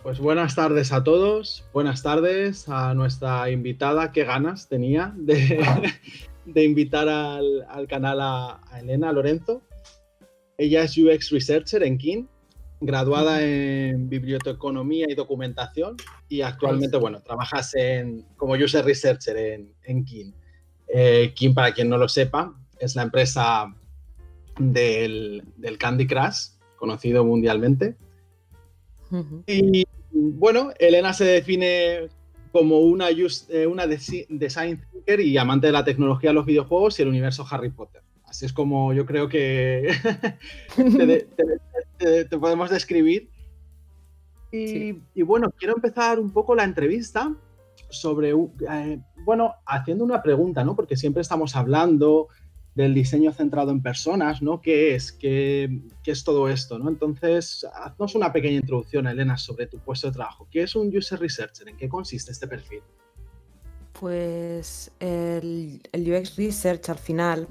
Pues buenas tardes a todos, buenas tardes a nuestra invitada. Qué ganas tenía de, de invitar al canal a Elena Lorenzo. Ella es UX Researcher en King, graduada en Biblioteconomía y Documentación y actualmente, bueno, trabajas como User Researcher en King. King, para quien no lo sepa, es la empresa del Candy Crush, conocido mundialmente. Y bueno, Elena se define como una design thinker y amante de la tecnología, los videojuegos y el universo Harry Potter. Así es como yo creo que te podemos describir. Sí. Y bueno, quiero empezar un poco la entrevista sobre, haciendo una pregunta, ¿no? Porque siempre estamos hablando del diseño centrado en personas, ¿no? ¿Qué es? ¿Qué es todo esto, ¿no? Entonces, haznos una pequeña introducción, Elena, sobre tu puesto de trabajo. ¿Qué es un User Researcher? ¿En qué consiste este perfil? Pues el UX Research al final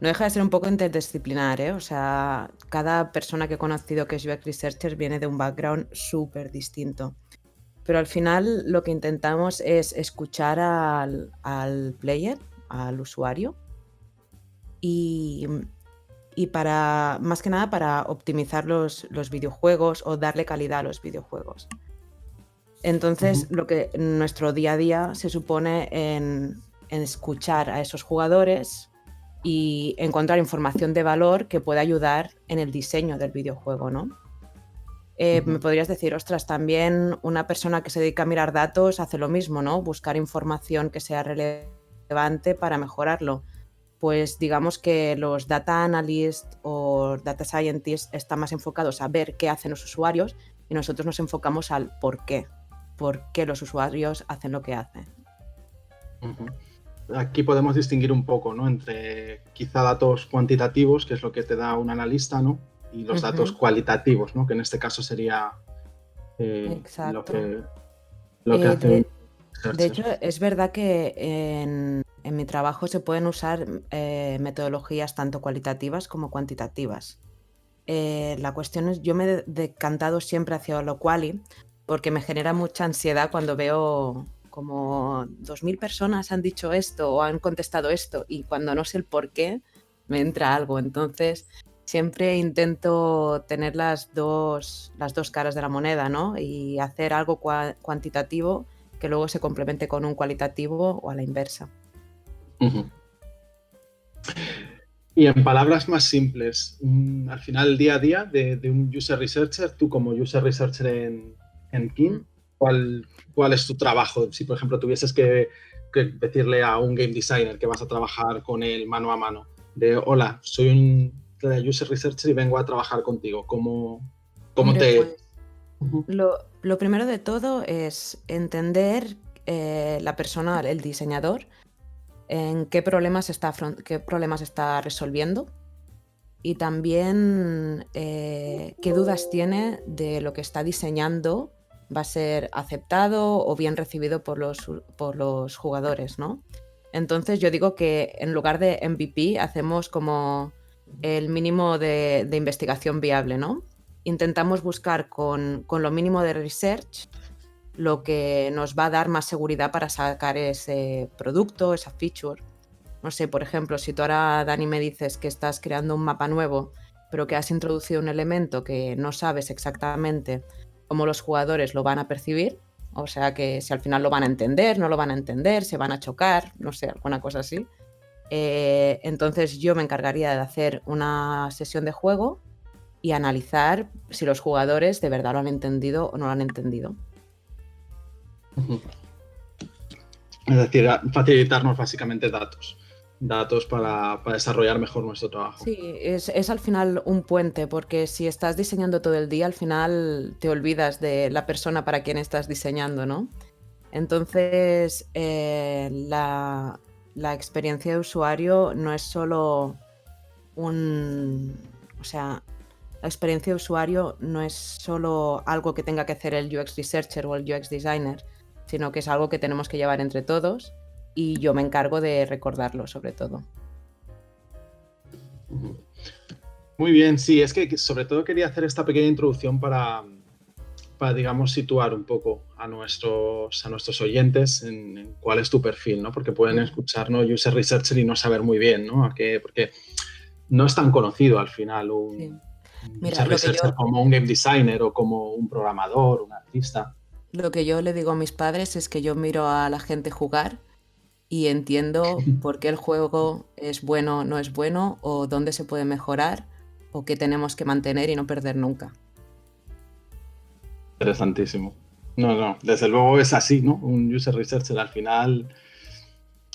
no deja de ser un poco interdisciplinar, ¿eh? O sea, cada persona que he conocido que es UX Researcher viene de un background súper distinto. Pero al final lo que intentamos es escuchar al player, al usuario, y para, más que nada para optimizar los videojuegos o darle calidad a los videojuegos. Entonces, lo que nuestro día a día se supone en escuchar a esos jugadores y encontrar información de valor que pueda ayudar en el diseño del videojuego, ¿no? Me podrías decir, ostras, también una persona que se dedica a mirar datos hace lo mismo, ¿no? Buscar información que sea relevante para mejorarlo. Pues digamos que los data analysts o data scientists están más enfocados a ver qué hacen los usuarios y nosotros nos enfocamos al por qué los usuarios hacen lo que hacen. Aquí podemos distinguir un poco, ¿no? Entre quizá datos cuantitativos, que es lo que te da un analista, ¿no? Y los datos cualitativos, ¿no? Que en este caso sería lo que hace un researcher. De hecho, es verdad que en mi trabajo se pueden usar metodologías tanto cualitativas como cuantitativas. La cuestión es, yo me he decantado siempre hacia lo quali porque me genera mucha ansiedad cuando veo como 2000 personas han dicho esto o han contestado esto y cuando no sé el por qué me entra algo. Entonces, siempre intento tener las dos caras de la moneda, ¿no? Y hacer algo cuantitativo que luego se complemente con un cualitativo o a la inversa. Y en palabras más simples, al final, el día a día de un User Researcher, tú como User Researcher en King, ¿cuál es tu trabajo? Si, por ejemplo, tuvieses que decirle a un game designer que vas a trabajar con él mano a mano, de hola, soy un User Researcher y vengo a trabajar contigo, ¿cómo te...? Pues, lo primero de todo es entender la persona, el diseñador, en qué problemas está resolviendo y también qué dudas tiene de lo que está diseñando va a ser aceptado o bien recibido por los jugadores, ¿no? Entonces yo digo que en lugar de MVP hacemos como el mínimo de investigación viable, ¿no? Intentamos buscar con lo mínimo de research lo que nos va a dar más seguridad para sacar ese producto, esa feature. No sé, por ejemplo, si tú ahora, Dani, me dices que estás creando un mapa nuevo, pero que has introducido un elemento que no sabes exactamente cómo los jugadores lo van a percibir, o sea, que si al final lo van a entender, no lo van a entender, se van a chocar, no sé, alguna cosa así. Entonces yo me encargaría de hacer una sesión de juego y analizar si los jugadores de verdad lo han entendido o no lo han entendido. Es decir, facilitarnos básicamente datos para desarrollar mejor nuestro trabajo. Sí, es al final un puente, porque si estás diseñando todo el día, al final te olvidas de la persona para quien estás diseñando, ¿no? Entonces, la experiencia de usuario no es solo o sea, la experiencia de usuario no es solo algo que tenga que hacer el UX Researcher o el UX Designer, sino que es algo que tenemos que llevar entre todos y yo me encargo de recordarlo sobre todo. Muy bien, sí, es que sobre todo quería hacer esta pequeña introducción para, digamos, situar un poco a nuestros oyentes en cuál es tu perfil, ¿no? Porque pueden escuchar, ¿no? User Researcher y no saber muy bien, ¿no? Porque no es tan conocido al final Sí. un Mira, User Researcher como un game designer o como un programador, un artista. lo que yo le digo a mis padres es que yo miro a la gente jugar y entiendo por qué el juego es bueno, no es bueno, o dónde se puede mejorar, o qué tenemos que mantener y no perder nunca. Interesantísimo. No, desde luego es así, ¿no? Un User Researcher al final,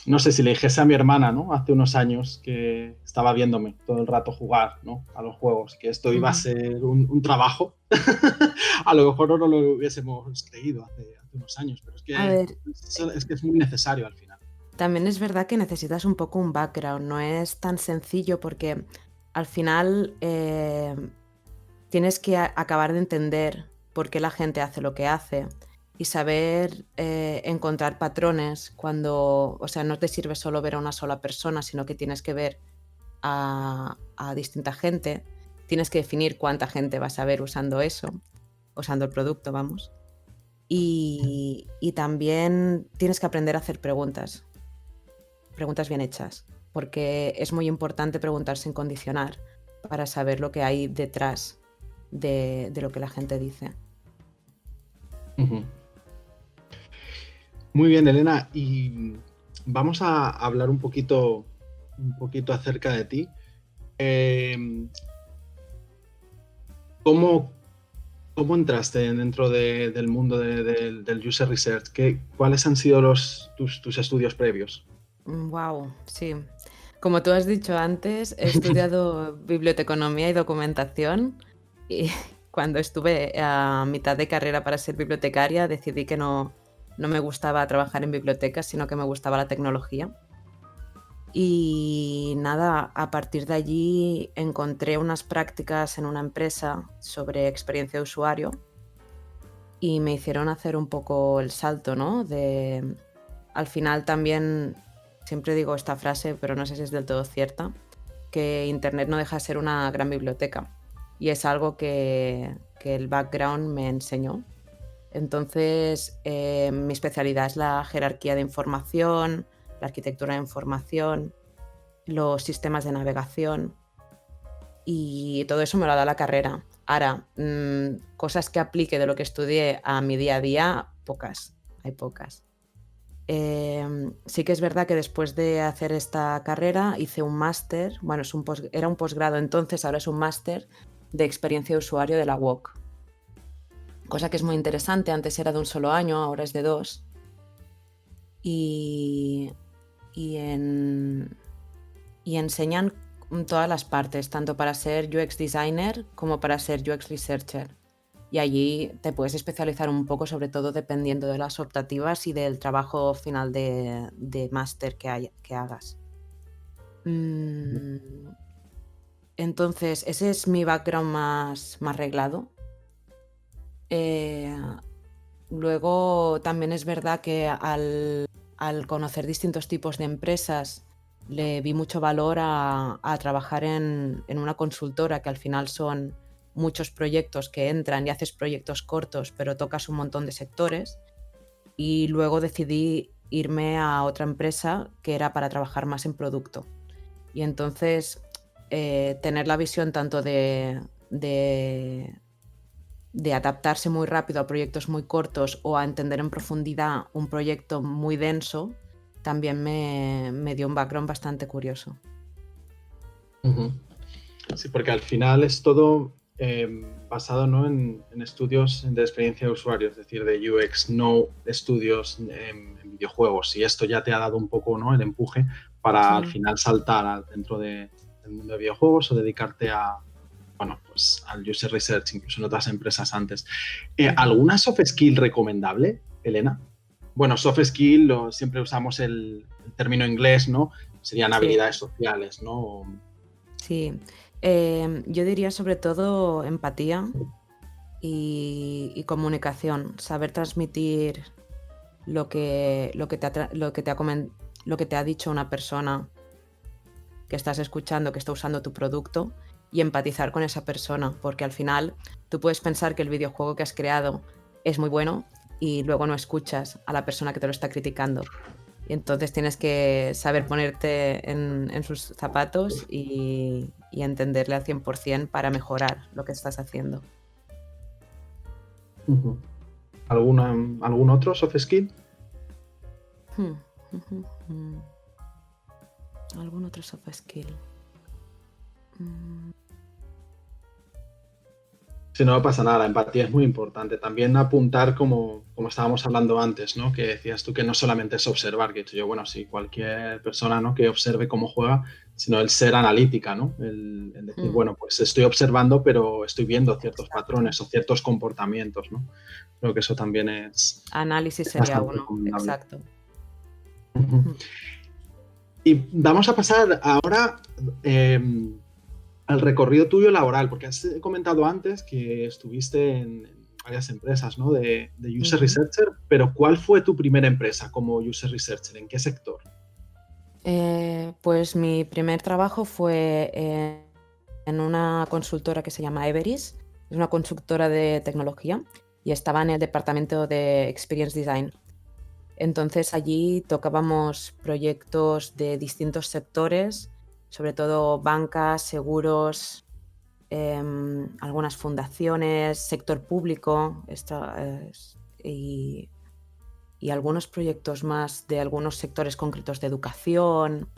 no sé si le dijese a mi hermana, ¿no? Hace unos años que estaba viéndome todo el rato jugar, ¿no? A los juegos, que esto iba a ser un trabajo. A lo mejor no lo hubiésemos creído hace unos años, pero A ver, es que es muy necesario al final. también es verdad que necesitas un poco un background, no es tan sencillo porque al final tienes que acabar de entender por qué la gente hace lo que hace y saber encontrar patrones cuando, o sea, no te sirve solo ver a una sola persona, sino que tienes que ver a distinta gente, tienes que definir cuánta gente vas a ver usando eso, usando el producto, vamos. Y también tienes que aprender a hacer preguntas bien hechas, porque es muy importante preguntar sin condicionar para saber lo que hay detrás de lo que la gente dice. Ujú. Muy bien, Elena, y vamos a hablar un poquito acerca de ti. ¿Cómo entraste dentro del mundo del user research? ¿Cuáles han sido tus estudios previos? Wow, sí. Como tú has dicho antes, he estudiado biblioteconomía y documentación y cuando estuve a mitad de carrera para ser bibliotecaria decidí que no me gustaba trabajar en bibliotecas, sino que me gustaba la tecnología. Y nada, a partir de allí encontré unas prácticas en una empresa sobre experiencia de usuario y me hicieron hacer un poco el salto, ¿no? Al final también, siempre digo esta frase, pero no sé si es del todo cierta, que Internet no deja de ser una gran biblioteca. Y es algo que el background me enseñó. Entonces, mi especialidad es la jerarquía de información, la arquitectura de información, los sistemas de navegación y todo eso me lo da la carrera. Ahora, cosas que aplique de lo que estudié a mi día a día, pocas, hay pocas. Sí que es verdad que después de hacer esta carrera hice un máster, bueno, era un posgrado entonces, ahora es un máster de experiencia de usuario de la UOC. Cosa que es muy interesante, antes era de un solo año, ahora es de 2. Y enseñan todas las partes, tanto para ser UX designer como para ser UX researcher. Y allí te puedes especializar un poco, sobre todo dependiendo de las optativas y del trabajo final de máster que hagas. Entonces, ese es mi background más reglado. Luego también es verdad que al conocer distintos tipos de empresas le vi mucho valor a trabajar en una consultora, que al final son muchos proyectos que entran y haces proyectos cortos, pero tocas un montón de sectores. Y luego decidí irme a otra empresa que era para trabajar más en producto. Y entonces tener la visión tanto de adaptarse muy rápido a proyectos muy cortos o a entender en profundidad un proyecto muy denso, también me dio un background bastante curioso. Sí, porque al final es todo basado, ¿no? en estudios de experiencia de usuario, es decir, de UX, no estudios en videojuegos. Y esto ya te ha dado un poco, ¿no? el empuje para al final saltar dentro del mundo de videojuegos o dedicarte pues, al user research, incluso en otras empresas antes. ¿Alguna soft skill recomendable, Elena? Bueno, soft skill, siempre usamos el término inglés, ¿no? Serían habilidades sociales, ¿no? Sí, yo diría sobre todo empatía y comunicación, saber transmitir lo que te ha lo que te ha dicho una persona que estás escuchando, que está usando tu producto, y empatizar con esa persona, porque al final tú puedes pensar que el videojuego que has creado es muy bueno y luego no escuchas a la persona que te lo está criticando. Y entonces tienes que saber ponerte en sus zapatos y entenderle al 100% para mejorar lo que estás haciendo. Ujú. ¿Algún otro soft skill? Hmm, ¿Algún otro soft skill? Si no pasa nada, la empatía es muy importante. También apuntar, como estábamos hablando antes, ¿no? Que decías tú que no solamente es observar, que he dicho yo, bueno, sí, cualquier persona, ¿no? Que observe cómo juega, sino el ser analítica, ¿no? El decir, bueno, pues estoy observando, pero estoy viendo ciertos Exacto. patrones o ciertos comportamientos, ¿no? Creo que eso también es Análisis sería bastante uno, recomendable. exacto. Ujú. Y vamos a pasar ahora al recorrido tuyo laboral, porque has comentado antes que estuviste en varias empresas, ¿no? de User Researcher, pero ¿cuál fue tu primera empresa como User Researcher? ¿En qué sector? Pues mi primer trabajo fue en una consultora que se llama Everis, es una consultora de tecnología y estaba en el departamento de Experience Design. Entonces allí tocábamos proyectos de distintos sectores, sobre todo bancas, seguros, algunas fundaciones, sector público y algunos proyectos más de algunos sectores concretos de educación,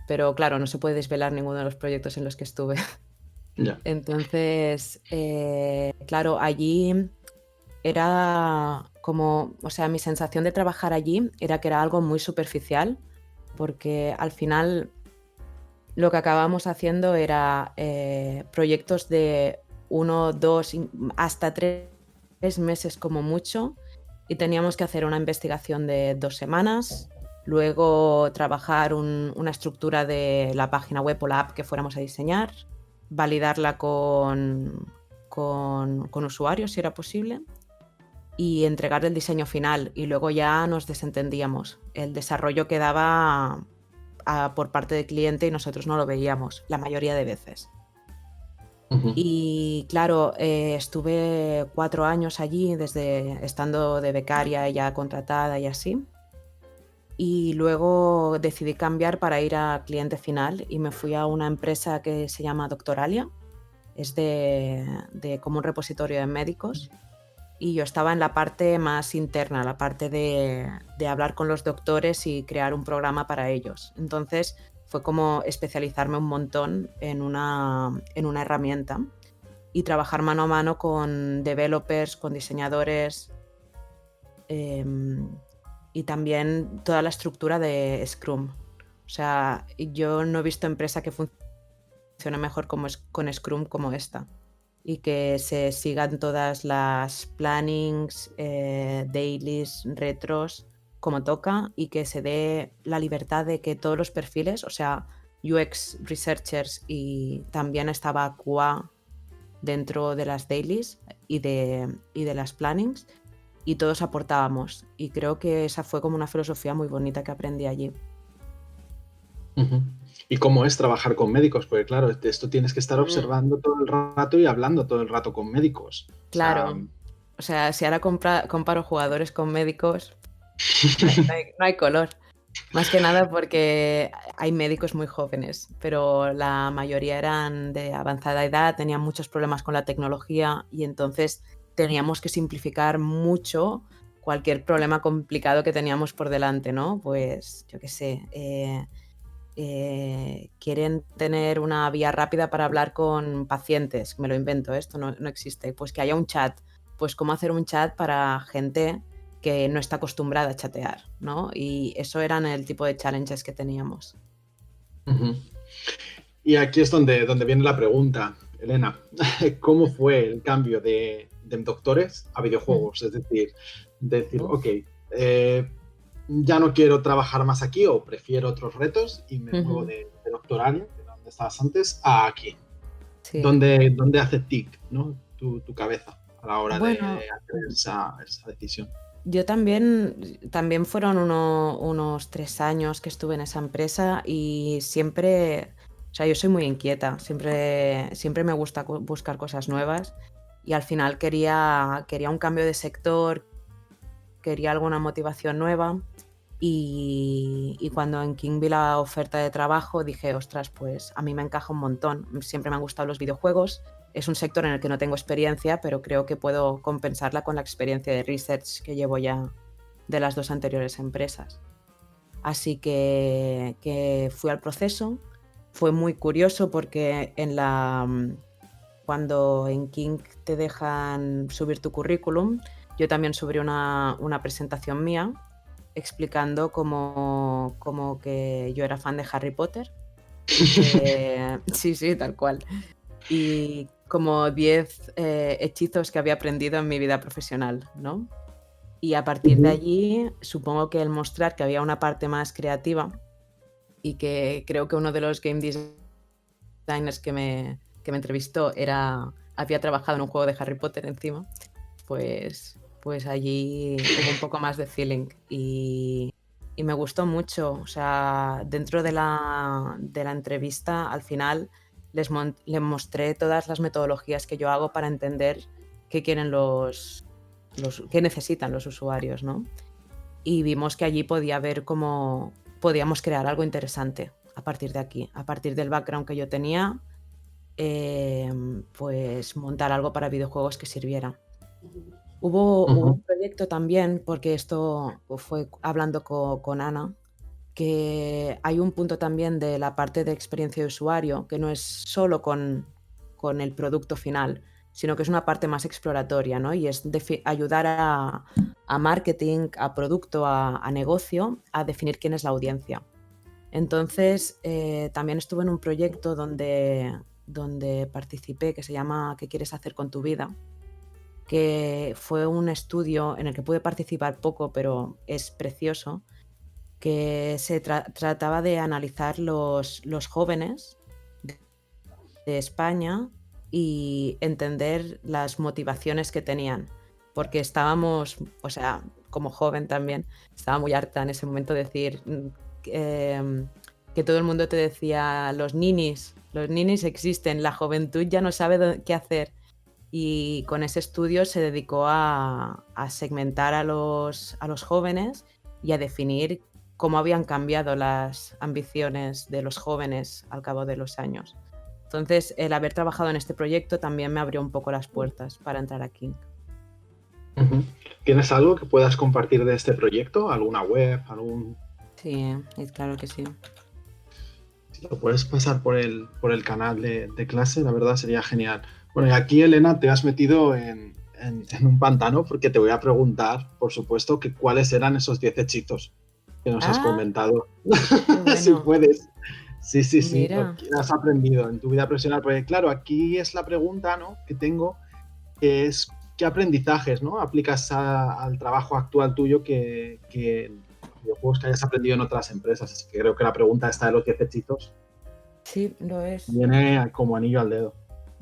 pero claro, no se puede desvelar ninguno de los proyectos en los que estuve. Ya. Entonces, claro, allí era como, o sea, mi sensación de trabajar allí era que era algo muy superficial, porque al final lo que acabamos haciendo era proyectos de 1, 2, hasta 3 meses como mucho, y teníamos que hacer una investigación de 2 semanas, luego trabajar una estructura de la página web o la app que fuéramos a diseñar, validarla con usuarios si era posible y entregar el diseño final, y luego ya nos desentendíamos. El desarrollo quedaba por parte del cliente y nosotros no lo veíamos la mayoría de veces. Ujú. Y claro, estuve 4 años allí, desde estando de becaria ya contratada y así. Y luego decidí cambiar para ir a cliente final y me fui a una empresa que se llama Doctoralia. Es como un repositorio de médicos. Y yo estaba en la parte más interna, la parte de hablar con los doctores y crear un programa para ellos. Entonces fue como especializarme un montón en una herramienta y trabajar mano a mano con developers, con diseñadores, y también toda la estructura de Scrum. O sea, yo no he visto empresa que funcione mejor con Scrum como esta. Y que se sigan todas las plannings, dailies, retros, como toca, y que se dé la libertad de que todos los perfiles, o sea, UX researchers y también estaba QA dentro de las dailies y de las plannings, y todos aportábamos. Y creo que esa fue como una filosofía muy bonita que aprendí allí. Ujú. ¿Y cómo es trabajar con médicos? Porque claro, esto tienes que estar observando todo el rato y hablando todo el rato con médicos. Claro. O sea, si ahora comparo jugadores con médicos, no hay color. Más que nada porque hay médicos muy jóvenes, pero la mayoría eran de avanzada edad, tenían muchos problemas con la tecnología y entonces teníamos que simplificar mucho cualquier problema complicado que teníamos por delante, ¿no? Pues, yo qué sé, quieren tener una vía rápida para hablar con pacientes, me lo invento, esto no existe, pues que haya un chat, pues cómo hacer un chat para gente que no está acostumbrada a chatear, ¿no? Y eso eran el tipo de challenges que teníamos. Ujú. Y aquí es donde viene la pregunta, Elena. ¿Cómo fue el cambio de doctores a videojuegos? Es decir, Uf. ok, ya no quiero trabajar más aquí o prefiero otros retos y me muevo de doctoral, de donde estabas antes, a aquí. Sí. ¿Dónde hace tic, ¿no? tu cabeza a la hora de Bueno, hacer esa decisión? Yo también fueron unos 3 años que estuve en esa empresa y siempre, o sea, yo soy muy inquieta, siempre me gusta buscar cosas nuevas y al final quería un cambio de sector, quería alguna motivación nueva y cuando en King vi la oferta de trabajo dije, ostras, pues a mí me encaja un montón. Siempre me han gustado los videojuegos. Es un sector en el que no tengo experiencia, pero creo que puedo compensarla con la experiencia de research que llevo ya de las 2 anteriores empresas. Así que fui al proceso. Fue muy curioso porque cuando en King te dejan subir tu currículum, yo también subí una presentación mía explicando como que yo era fan de Harry Potter y que sí, sí, tal cual. Y como 10 hechizos que había aprendido en mi vida profesional, ¿no? Y a partir de allí, supongo que el mostrar que había una parte más creativa y que creo que uno de los game designers que me entrevistó había trabajado en un juego de Harry Potter encima, pues allí hubo un poco más de feeling y me gustó mucho. O sea, dentro de la entrevista, al final les mostré todas las metodologías que yo hago para entender qué quieren qué necesitan los usuarios, ¿no? Y vimos que allí podía ver cómo podíamos crear algo interesante a partir de aquí, a partir del background que yo tenía, pues montar algo para videojuegos que sirviera. Hubo un proyecto también, porque esto fue hablando con Ana, que hay un punto también de la parte de experiencia de usuario, que no es solo con el producto final, sino que es una parte más exploratoria, ¿no? Y es ayudar a marketing, a producto, a negocio, a definir quién es la audiencia. Entonces, también estuve en un proyecto donde participé que se llama ¿Qué quieres hacer con tu vida?, que fue un estudio en el que pude participar poco, pero es precioso, que se trataba de analizar los jóvenes de España y entender las motivaciones que tenían, porque estábamos, o sea, como joven también, estaba muy harta en ese momento de decir que todo el mundo te decía los ninis existen, la juventud ya no sabe qué hacer. Y con ese estudio se dedicó a segmentar a los jóvenes y a definir cómo habían cambiado las ambiciones de los jóvenes al cabo de los años. Entonces, el haber trabajado en este proyecto también me abrió un poco las puertas para entrar aquí. ¿Tienes algo que puedas compartir de este proyecto? ¿Alguna web? Sí, claro que sí. Si lo puedes pasar por el canal de clase, la verdad sería genial. Bueno, y aquí, Elena, te has metido en un pantano porque te voy a preguntar, por supuesto, que cuáles eran esos 10 hechizos que nos has comentado. Bueno. Si puedes. Sí. Mira. ¿Qué has aprendido en tu vida profesional? Porque claro, aquí es la pregunta, ¿no?, que tengo, que es ¿qué aprendizajes, ¿no?, aplicas al trabajo actual tuyo que videojuegos que hayas aprendido en otras empresas? Así que creo que la pregunta esta de los 10 hechizos Sí, lo es. viene como anillo al dedo.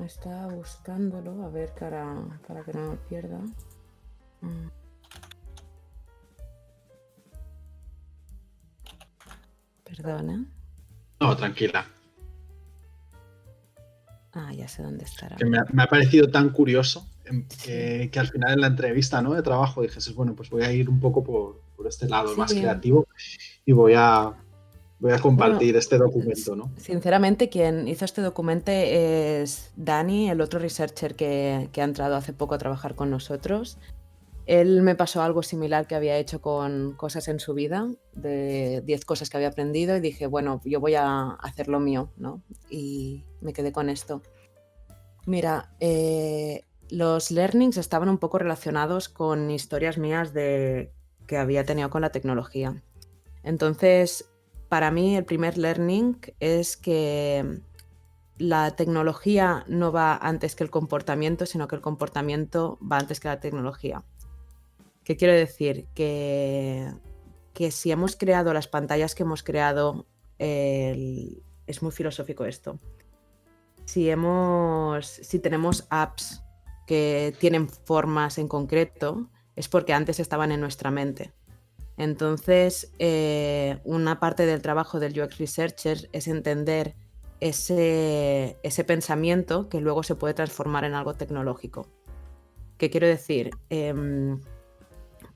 Estaba buscándolo, a ver, para que no me pierda. Perdona. No, tranquila. Ya sé dónde estará. Que me ha parecido tan curioso que al final en la entrevista, ¿no?, de trabajo dijese, bueno, pues voy a ir un poco por este lado más creativo y voy a compartir este documento, ¿no? Sinceramente, quien hizo este documento es Dani, el otro researcher que ha entrado hace poco a trabajar con nosotros. Él me pasó algo similar que había hecho con cosas en su vida, de 10 cosas que había aprendido, y dije, bueno, yo voy a hacer lo mío, ¿no? Y me quedé con esto. Mira, los learnings estaban un poco relacionados con historias mías que había tenido con la tecnología. Entonces, para mí el primer learning es que la tecnología no va antes que el comportamiento, sino que el comportamiento va antes que la tecnología. ¿Qué quiero decir? Que si hemos creado las pantallas que hemos creado, es muy filosófico esto. Si tenemos apps que tienen formas en concreto, es porque antes estaban en nuestra mente. Entonces, una parte del trabajo del UX Researcher es entender ese pensamiento que luego se puede transformar en algo tecnológico. ¿Qué quiero decir?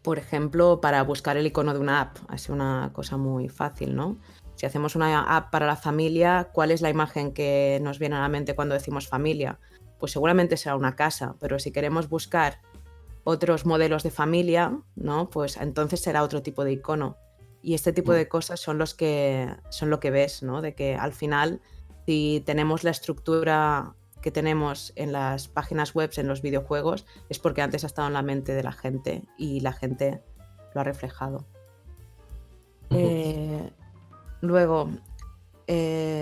Por ejemplo, para buscar el icono de una app, así una cosa muy fácil, ¿no? Si hacemos una app para la familia, ¿cuál es la imagen que nos viene a la mente cuando decimos familia? Pues seguramente será una casa, pero si queremos buscar otros modelos de familia, ¿no? Pues entonces será otro tipo de icono. Y este tipo de cosas son lo que ves, ¿no? De que al final, si tenemos la estructura que tenemos en las páginas web, en los videojuegos, es porque antes ha estado en la mente de la gente y la gente lo ha reflejado. Luego,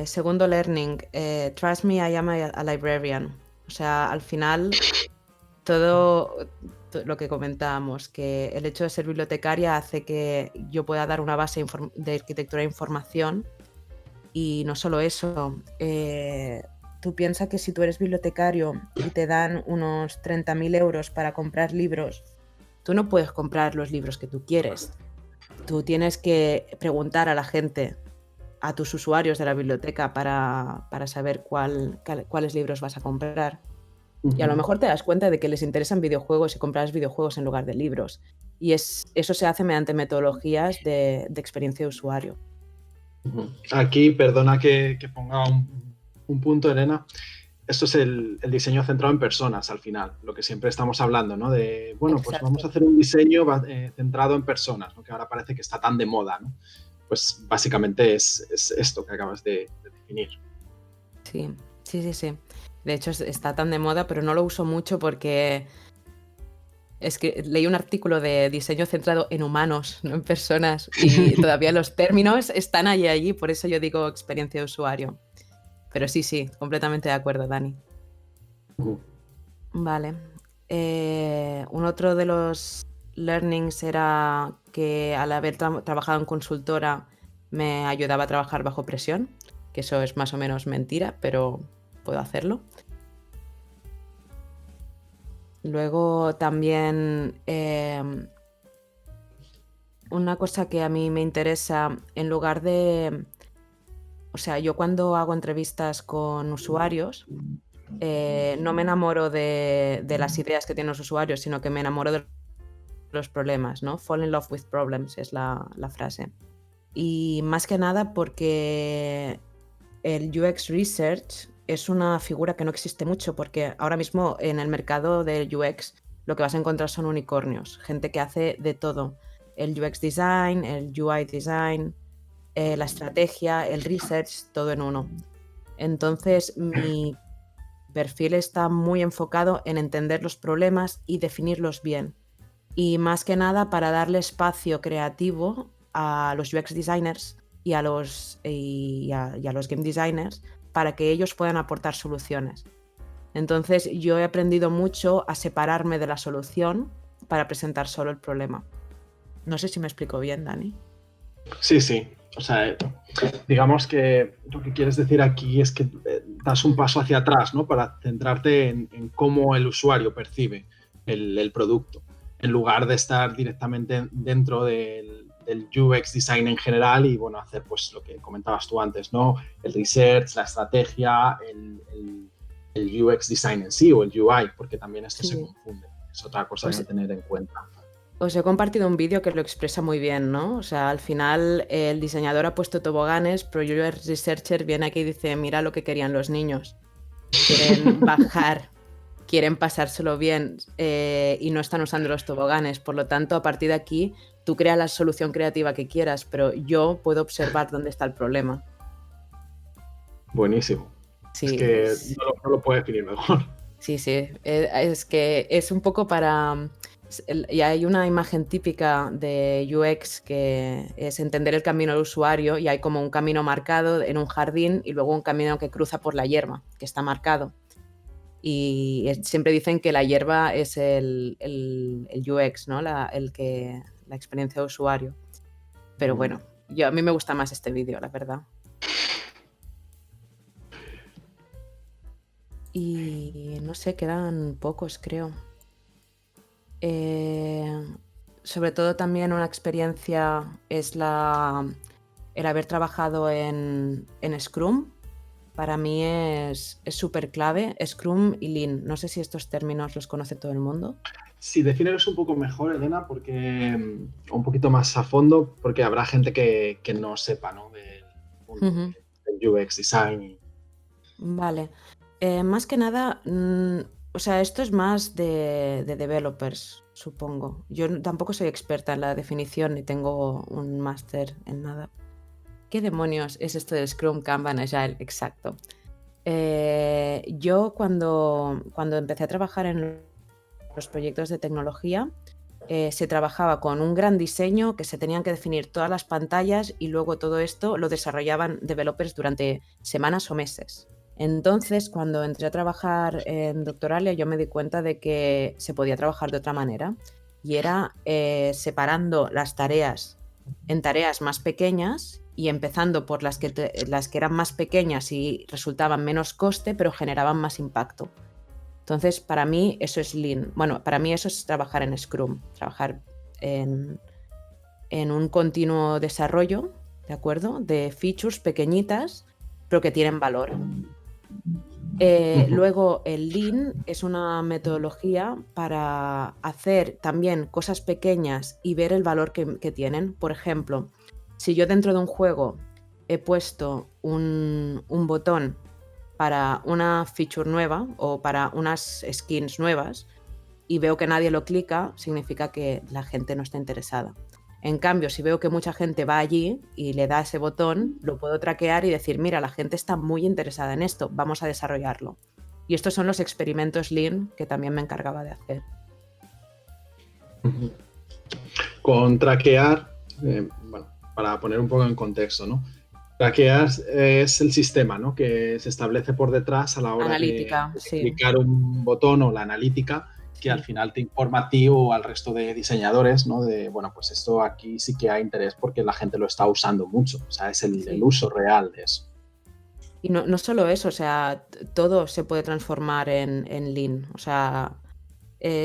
segundo learning, trust me, I am a librarian. O sea, al final, todo lo que comentábamos, que el hecho de ser bibliotecaria hace que yo pueda dar una base de arquitectura de información. Y no solo eso, tú piensas que si tú eres bibliotecario y te dan unos 30.000 euros para comprar libros, tú no puedes comprar los libros que tú quieres. Tú tienes que preguntar a la gente, a tus usuarios de la biblioteca para saber cuáles libros vas a comprar. Y a lo mejor te das cuenta de que les interesan videojuegos y compras videojuegos en lugar de libros. Y eso se hace mediante metodologías de experiencia de usuario. Aquí, perdona que ponga un punto, Elena. Esto es el diseño centrado en personas, al final, lo que siempre estamos hablando, ¿no? De, bueno, pues Exacto. vamos a hacer un diseño centrado en personas, ¿no? Que ahora parece que está tan de moda, ¿no? Pues básicamente es esto que acabas de definir. Sí. De hecho, está tan de moda, pero no lo uso mucho porque es que leí un artículo de diseño centrado en humanos, no en personas, y todavía los términos están allí, por eso yo digo experiencia de usuario. Pero sí, completamente de acuerdo, Dani. Vale. Un otro de los learnings era que al haber trabajado en consultora me ayudaba a trabajar bajo presión, que eso es más o menos mentira, pero puedo hacerlo. Luego también una cosa que a mí me interesa, en lugar de... O sea, yo cuando hago entrevistas con usuarios, no me enamoro de las ideas que tienen los usuarios, sino que me enamoro de los problemas, ¿no? Fall in love with problems es la frase. Y más que nada porque el UX Research es una figura que no existe mucho, porque ahora mismo en el mercado del UX lo que vas a encontrar son unicornios, gente que hace de todo. El UX Design, el UI Design, la estrategia, el research, todo en uno. Entonces, mi perfil está muy enfocado en entender los problemas y definirlos bien. Y más que nada para darle espacio creativo a los UX designers y a los game designers para que ellos puedan aportar soluciones. Entonces yo he aprendido mucho a separarme de la solución para presentar solo el problema. No sé si me explico bien, Dani. Sí. O sea, digamos que lo que quieres decir aquí es que das un paso hacia atrás, ¿no? Para centrarte en cómo el usuario percibe el producto, en lugar de estar directamente dentro del UX design en general y, bueno, hacer pues lo que comentabas tú antes, ¿no? El research, la estrategia, el UX design en sí o el UI, porque también esto se confunde. Es otra cosa a tener en cuenta. Os he compartido un vídeo que lo expresa muy bien, ¿no? O sea, al final el diseñador ha puesto toboganes, pero el UX researcher viene aquí y dice, mira lo que querían los niños. Quieren bajar, quieren pasárselo bien y no están usando los toboganes. Por lo tanto, a partir de aquí, tú creas la solución creativa que quieras, pero yo puedo observar dónde está el problema. Buenísimo. Sí, es que no lo puedo definir mejor. Sí. Es que es un poco para... Y hay una imagen típica de UX que es entender el camino del usuario y hay como un camino marcado en un jardín y luego un camino que cruza por la hierba, que está marcado. Y siempre dicen que la hierba es el UX, ¿no? La experiencia de usuario. Pero bueno, a mí me gusta más este vídeo, la verdad. Y no sé, quedan pocos, creo. Eh, Sobre todo también una experiencia es el haber trabajado en Scrum. Para mí es súper clave, Scrum y Lean. No sé si estos términos los conoce todo el mundo. Sí, defínelos un poco mejor, Elena, porque un poquito más a fondo, porque habrá gente que no sepa, ¿no? Del mundo Ujú. del UX design. Vale. Más que nada, o sea, esto es más de developers, supongo. Yo tampoco soy experta en la definición ni tengo un máster en nada. ¿Qué demonios es esto de Scrum, Kanban, Agile? Exacto. Yo cuando empecé a trabajar en los proyectos de tecnología, se trabajaba con un gran diseño que se tenían que definir todas las pantallas y luego todo esto lo desarrollaban developers durante semanas o meses. Entonces, cuando entré a trabajar en Doctoralia, yo me di cuenta de que se podía trabajar de otra manera y era separando las tareas en tareas más pequeñas y empezando por las que eran más pequeñas y resultaban menos coste, pero generaban más impacto. Entonces, para mí eso es Lean. Bueno, para mí eso es trabajar en Scrum, trabajar en, en un continuo desarrollo, ¿de acuerdo? De features pequeñitas, pero que tienen valor. Ujú. Luego, el Lean es una metodología para hacer también cosas pequeñas y ver el valor que tienen. Por ejemplo, si yo dentro de un juego he puesto un botón para una feature nueva o para unas skins nuevas y veo que nadie lo clica, significa que la gente no está interesada. En cambio, si veo que mucha gente va allí y le da ese botón, lo puedo traquear y decir, mira, la gente está muy interesada en esto, vamos a desarrollarlo. Y estos son los experimentos Lean que también me encargaba de hacer. Ujú. Con traquear, bueno, para poner un poco en contexto, ¿no? Traquear es el sistema, ¿no? Que se establece por detrás a la hora Analítica, de sí, clicar un botón o la analítica que al sí. final te informa a ti o al resto de diseñadores, ¿no? De, bueno, pues esto aquí sí que hay interés porque la gente lo está usando mucho, o sea, es el Sí. uso real de eso. Y no solo eso, o sea, todo se puede transformar en Lean. O sea,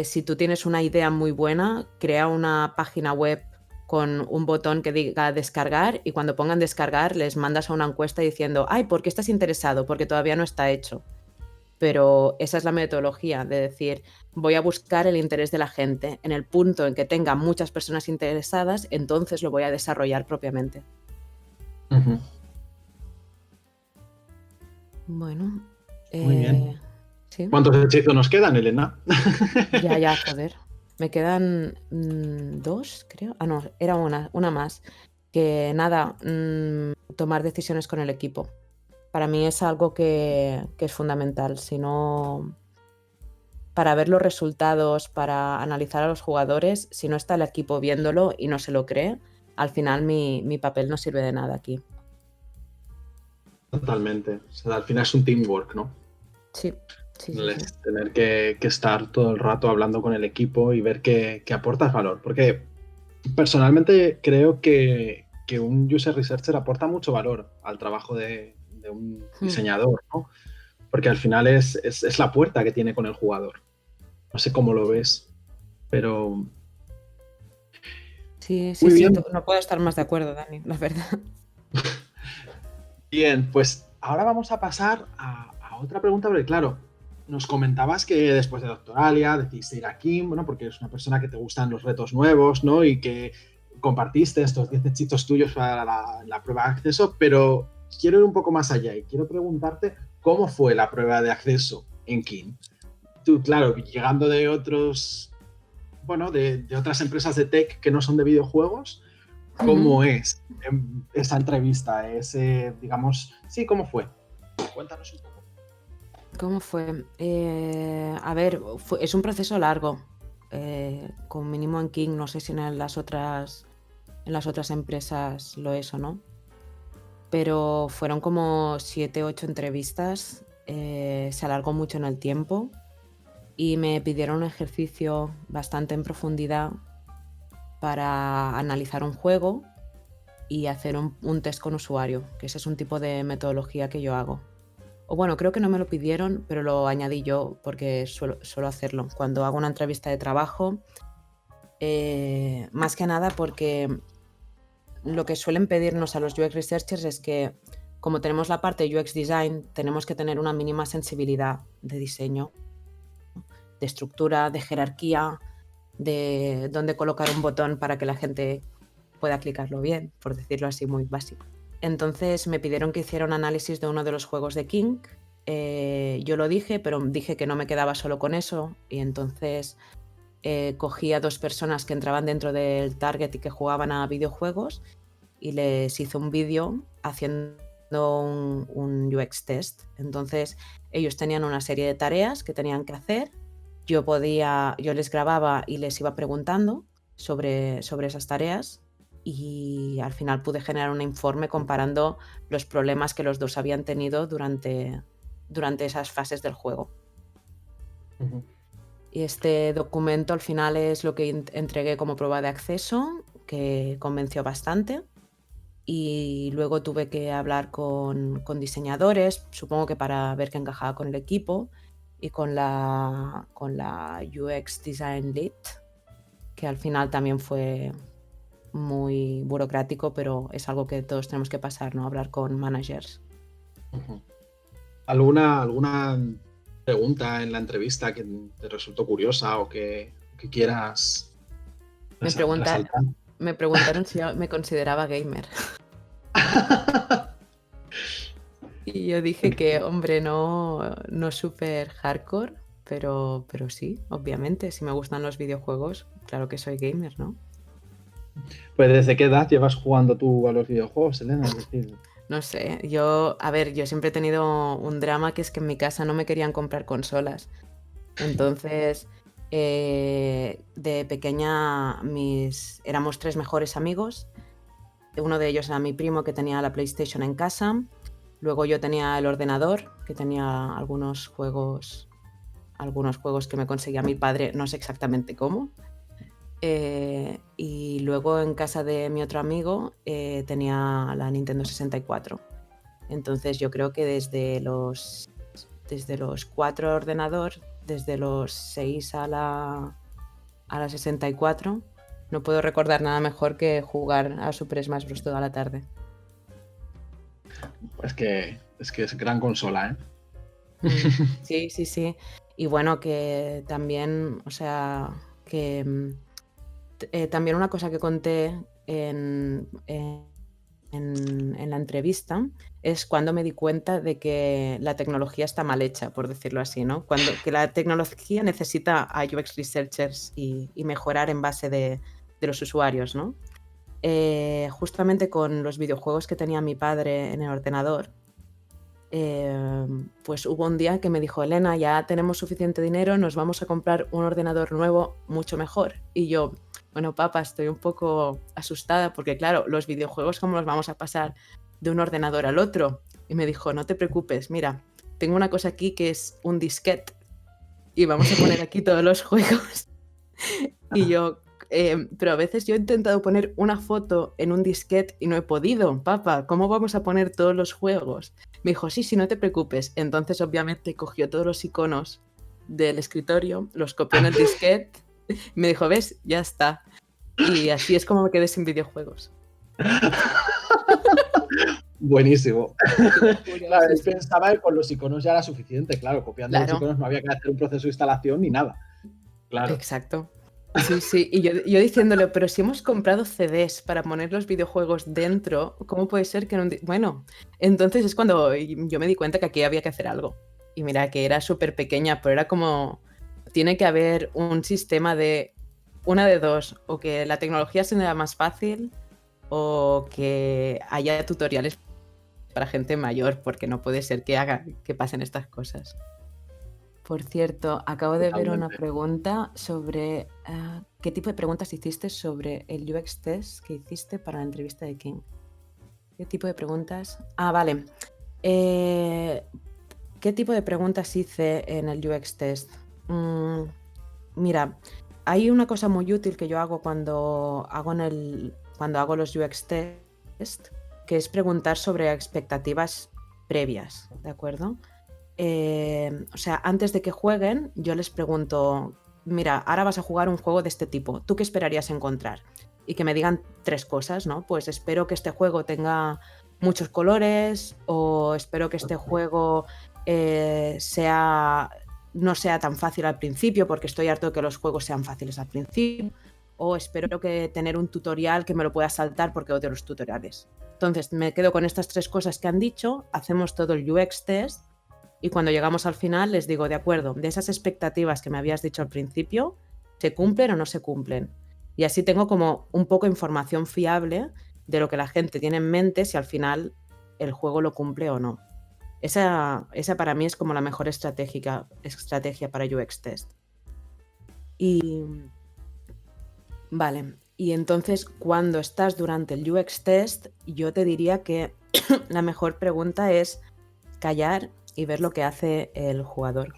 si tú tienes una idea muy buena, crea una página web con un botón que diga descargar y cuando pongan descargar les mandas a una encuesta diciendo, ay, ¿por qué estás interesado? Porque todavía no está hecho. Pero esa es la metodología de decir, voy a buscar el interés de la gente. En el punto en que tenga muchas personas interesadas, entonces lo voy a desarrollar propiamente. Ujú. Bueno, Muy bien. sí. ¿Cuántos hechizos nos quedan, Elena? Ya, joder. Me quedan 2, creo. Ah, no, era una más. Que nada, tomar decisiones con el equipo. Para mí es algo que es fundamental. Si no, para ver los resultados, para analizar a los jugadores, si no está el equipo viéndolo y no se lo cree, al final mi papel no sirve de nada aquí. Totalmente. O sea, al final es un teamwork, ¿no? Sí, sí, sí, sí. Es tener que estar todo el rato hablando con el equipo y ver que aportas valor. Porque personalmente creo que un user researcher aporta mucho valor al trabajo de un Mm. diseñador, ¿no? Porque al final es la puerta que tiene con el jugador. No sé cómo lo ves, pero Sí, sí, muy sí. bien. No puedo estar más de acuerdo, Dani, la verdad. Bien, pues ahora vamos a pasar a otra pregunta, porque claro, nos comentabas que después de Doctoralia decidiste ir aquí, bueno, porque eres una persona que te gustan los retos nuevos, ¿no? Y que compartiste estos 10 hechitos tuyos para la prueba de acceso, pero quiero ir un poco más allá y quiero preguntarte cómo fue la prueba de acceso en King. Tú, claro, llegando de otros, bueno, de otras empresas de tech que no son de videojuegos, Ujú. ¿cómo es esa entrevista? Ese, digamos, sí, ¿cómo fue? Cuéntanos un poco. ¿Cómo fue? A ver, es un proceso largo, con mínimo en King, no sé si en las otras empresas lo es o no, pero fueron como 7, 8 entrevistas, se alargó mucho en el tiempo y me pidieron un ejercicio bastante en profundidad para analizar un juego y hacer un test con usuario, que ese es un tipo de metodología que yo hago. O bueno, creo que no me lo pidieron, pero lo añadí yo porque suelo hacerlo. Cuando hago una entrevista de trabajo, Más que nada porque lo que suelen pedirnos a los UX researchers es que, como tenemos la parte de UX design, tenemos que tener una mínima sensibilidad de diseño, de estructura, de jerarquía, de dónde colocar un botón para que la gente pueda clicarlo bien, por decirlo así muy básico. Entonces me pidieron que hiciera un análisis de uno de los juegos de King. Yo lo dije, pero dije que no me quedaba solo con eso, y entonces cogí a 2 personas que entraban dentro del target y que jugaban a videojuegos y les hice un vídeo haciendo un UX test. Entonces ellos tenían una serie de tareas que tenían que hacer. Yo les grababa y les iba preguntando sobre esas tareas, y al final pude generar un informe comparando los problemas que los dos habían tenido durante esas fases del juego. Ujú. Y este documento al final es lo que entregué como prueba de acceso, que convenció bastante. Y luego tuve que hablar con diseñadores, supongo que para ver que encajaba con el equipo, y con la UX Design Lead, que al final también fue muy burocrático, pero es algo que todos tenemos que pasar, ¿no? Hablar con managers. Ujú. ¿Alguna pregunta en la entrevista que te resultó curiosa o que quieras resaltar? Me preguntaron si yo me consideraba gamer. Y yo dije que, hombre, no súper hardcore, pero sí, obviamente, si me gustan los videojuegos, claro que soy gamer, ¿no? Pues ¿desde qué edad llevas jugando tú a los videojuegos, Elena? Es decir, No sé, yo siempre he tenido un drama, que es que en mi casa no me querían comprar consolas. Entonces, de pequeña éramos 3 mejores amigos. Uno de ellos era mi primo, que tenía la PlayStation en casa. Luego yo tenía el ordenador, que tenía algunos juegos que me conseguía mi padre, no sé exactamente cómo. Y luego en casa de mi otro amigo tenía la Nintendo 64. Entonces yo creo que desde los 4 ordenador, desde los 6 a la 64, no puedo recordar nada mejor que jugar a Super Smash Bros. Toda la tarde. es que es gran consola, ¿eh? Sí, sí, sí. Y bueno, que también, o sea, que también una cosa que conté en la entrevista es cuando me di cuenta de que la tecnología está mal hecha, por decirlo así, ¿no? Que la tecnología necesita a UX researchers y mejorar en base de los usuarios, ¿no? Justamente con los videojuegos que tenía mi padre en el ordenador, pues hubo un día que me dijo: Elena, ya tenemos suficiente dinero, nos vamos a comprar un ordenador nuevo mucho mejor. Y yo, bueno, papá, estoy un poco asustada porque, claro, los videojuegos, ¿cómo los vamos a pasar de un ordenador al otro? Y me dijo: no te preocupes, mira, tengo una cosa aquí que es un disquete y vamos a poner aquí todos los juegos. Y yo, pero a veces yo he intentado poner una foto en un disquete y no he podido, papá, ¿cómo vamos a poner todos los juegos? Me dijo: sí, no te preocupes. Entonces, obviamente, cogió todos los iconos del escritorio, los copió en el disquete, y me dijo: ¿ves? Ya está. Y así es como me quedé sin videojuegos. Buenísimo. Claro, él Sí, sí. pensaba que con los iconos ya era suficiente, claro, copiando los Claro, iconos no había que hacer un proceso de instalación ni nada. Claro. exacto. Sí, sí. Y yo diciéndole: pero si hemos comprado CDs para poner los videojuegos dentro, ¿cómo puede ser que no? Bueno, entonces es cuando yo me di cuenta que aquí había que hacer algo. Y mira, que era súper pequeña, pero era como, tiene que haber un sistema de una de dos, o que la tecnología sea más fácil, o que haya tutoriales para gente mayor, porque no puede ser que pasen estas cosas. Por cierto, acabo de ver una Totalmente. pregunta sobre qué tipo de preguntas hiciste sobre el UX test que hiciste para la entrevista de King. ¿Qué tipo de preguntas? Ah, vale. ¿Qué tipo de preguntas hice en el UX test? Mira, hay una cosa muy útil que yo hago cuando hago los UX test, que es preguntar sobre expectativas previas, ¿de acuerdo? O sea, antes de que jueguen, yo les pregunto mira, ahora vas a jugar un juego de este tipo, ¿tú qué esperarías encontrar? Y que me digan 3 cosas, ¿no? Pues espero que este juego tenga muchos colores, o espero que este juego no sea tan fácil al principio, porque estoy harto de que los juegos sean fáciles al principio, o espero que tener un tutorial que me lo pueda saltar porque odio los tutoriales. Entonces me quedo con estas 3 cosas que han dicho, hacemos todo el UX test y cuando llegamos al final les digo, de acuerdo, de esas expectativas que me habías dicho al principio, ¿se cumplen o no se cumplen? Y así tengo como un poco de información fiable de lo que la gente tiene en mente si al final el juego lo cumple o no. Esa para mí es como la mejor estrategia para UX test. Y vale, y entonces cuando estás durante el UX test, yo te diría que la mejor pregunta es callar y ver lo que hace el jugador.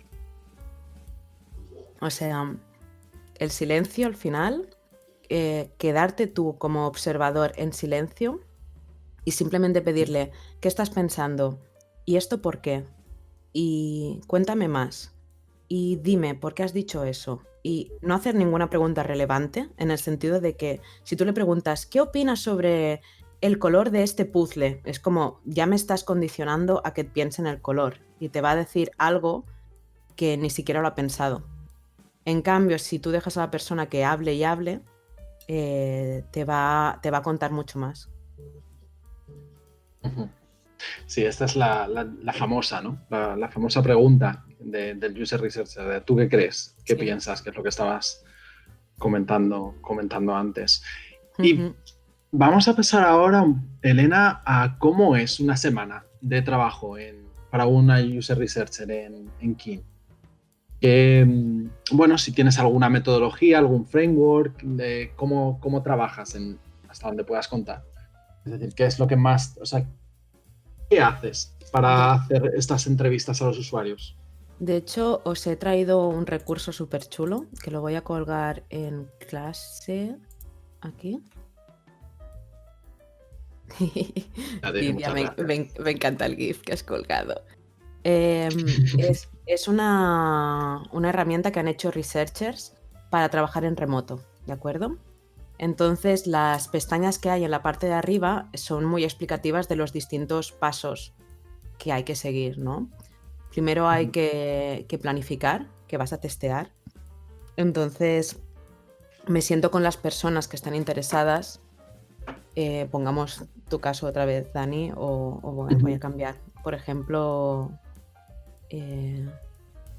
O sea, el silencio al final, quedarte tú como observador en silencio y simplemente pedirle, ¿qué estás pensando? ¿Y esto por qué? Y cuéntame más. Y dime, ¿por qué has dicho eso? Y no hacer ninguna pregunta relevante, en el sentido de que si tú le preguntas, ¿qué opinas sobre el color de este puzzle? Es como, ya me estás condicionando a que piense en el color y te va a decir algo que ni siquiera lo ha pensado. En cambio, si tú dejas a la persona que hable y hable, te va a contar mucho más. Sí, esta es la famosa, ¿no? La famosa pregunta del user researcher. ¿Tú qué crees? ¿Qué piensas? Que es lo que estabas comentando antes. Y vamos a pasar ahora, Elena, a cómo es una semana de trabajo para una user researcher en King. Bueno, si tienes alguna metodología, algún framework, de cómo trabajas hasta donde puedas contar. Es decir, ¿qué es lo que más... O sea, ¿qué haces para hacer estas entrevistas a los usuarios? De hecho, os he traído un recurso súper chulo que lo voy a colgar en clase aquí. Lidia, me encanta el GIF que has colgado. Es una herramienta que han hecho researchers para trabajar en remoto, ¿de acuerdo? Entonces, las pestañas que hay en la parte de arriba son muy explicativas de los distintos pasos que hay que seguir, ¿no? Primero hay que planificar, que vas a testear. Entonces, me siento con las personas que están interesadas. Pongamos tu caso otra vez, Dani, o voy a cambiar. Por ejemplo,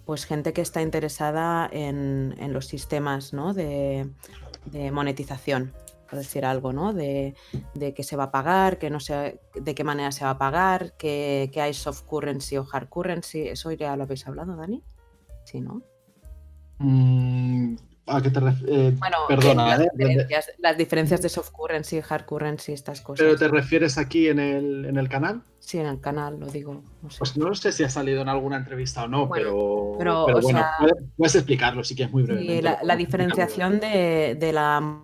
pues gente que está interesada en los sistemas, ¿no? de monetización, por decir algo, ¿no? De qué se va a pagar, que no sé de qué manera se va a pagar, que hay soft currency o hard currency. ¿Eso ya lo habéis hablado, Dani? Sí, ¿no? ¿A qué te refieres? Bueno, perdona, las diferencias de soft currency y hard currency, estas cosas. ¿Pero te refieres aquí en el canal? Sí, en el canal, lo digo. No sé. Pues no sé si ha salido en alguna entrevista o no, bueno, pero bueno, sea, puedes explicarlo, sí que es muy brevemente. Sí, la diferenciación de la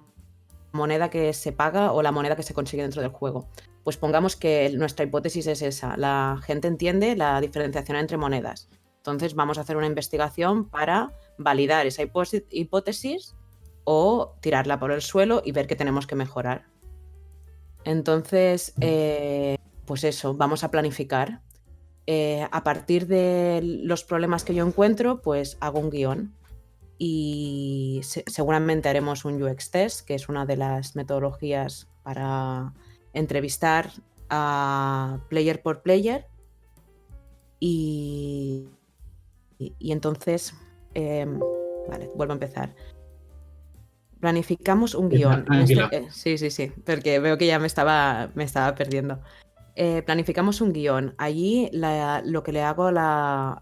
moneda que se paga o la moneda que se consigue dentro del juego. Pues pongamos que nuestra hipótesis es esa. La gente entiende la diferenciación entre monedas. Entonces vamos a hacer una investigación para validar esa hipótesis o tirarla por el suelo y ver qué tenemos que mejorar. Entonces, pues eso, vamos a planificar. A partir de los problemas que yo encuentro, pues hago un guión. Y seguramente haremos un UX test, que es una de las metodologías para entrevistar a player por player. Y entonces, vale, vuelvo a empezar. Planificamos un guión. Sí, porque veo que ya me estaba perdiendo. Planificamos un guión. Allí lo que le hago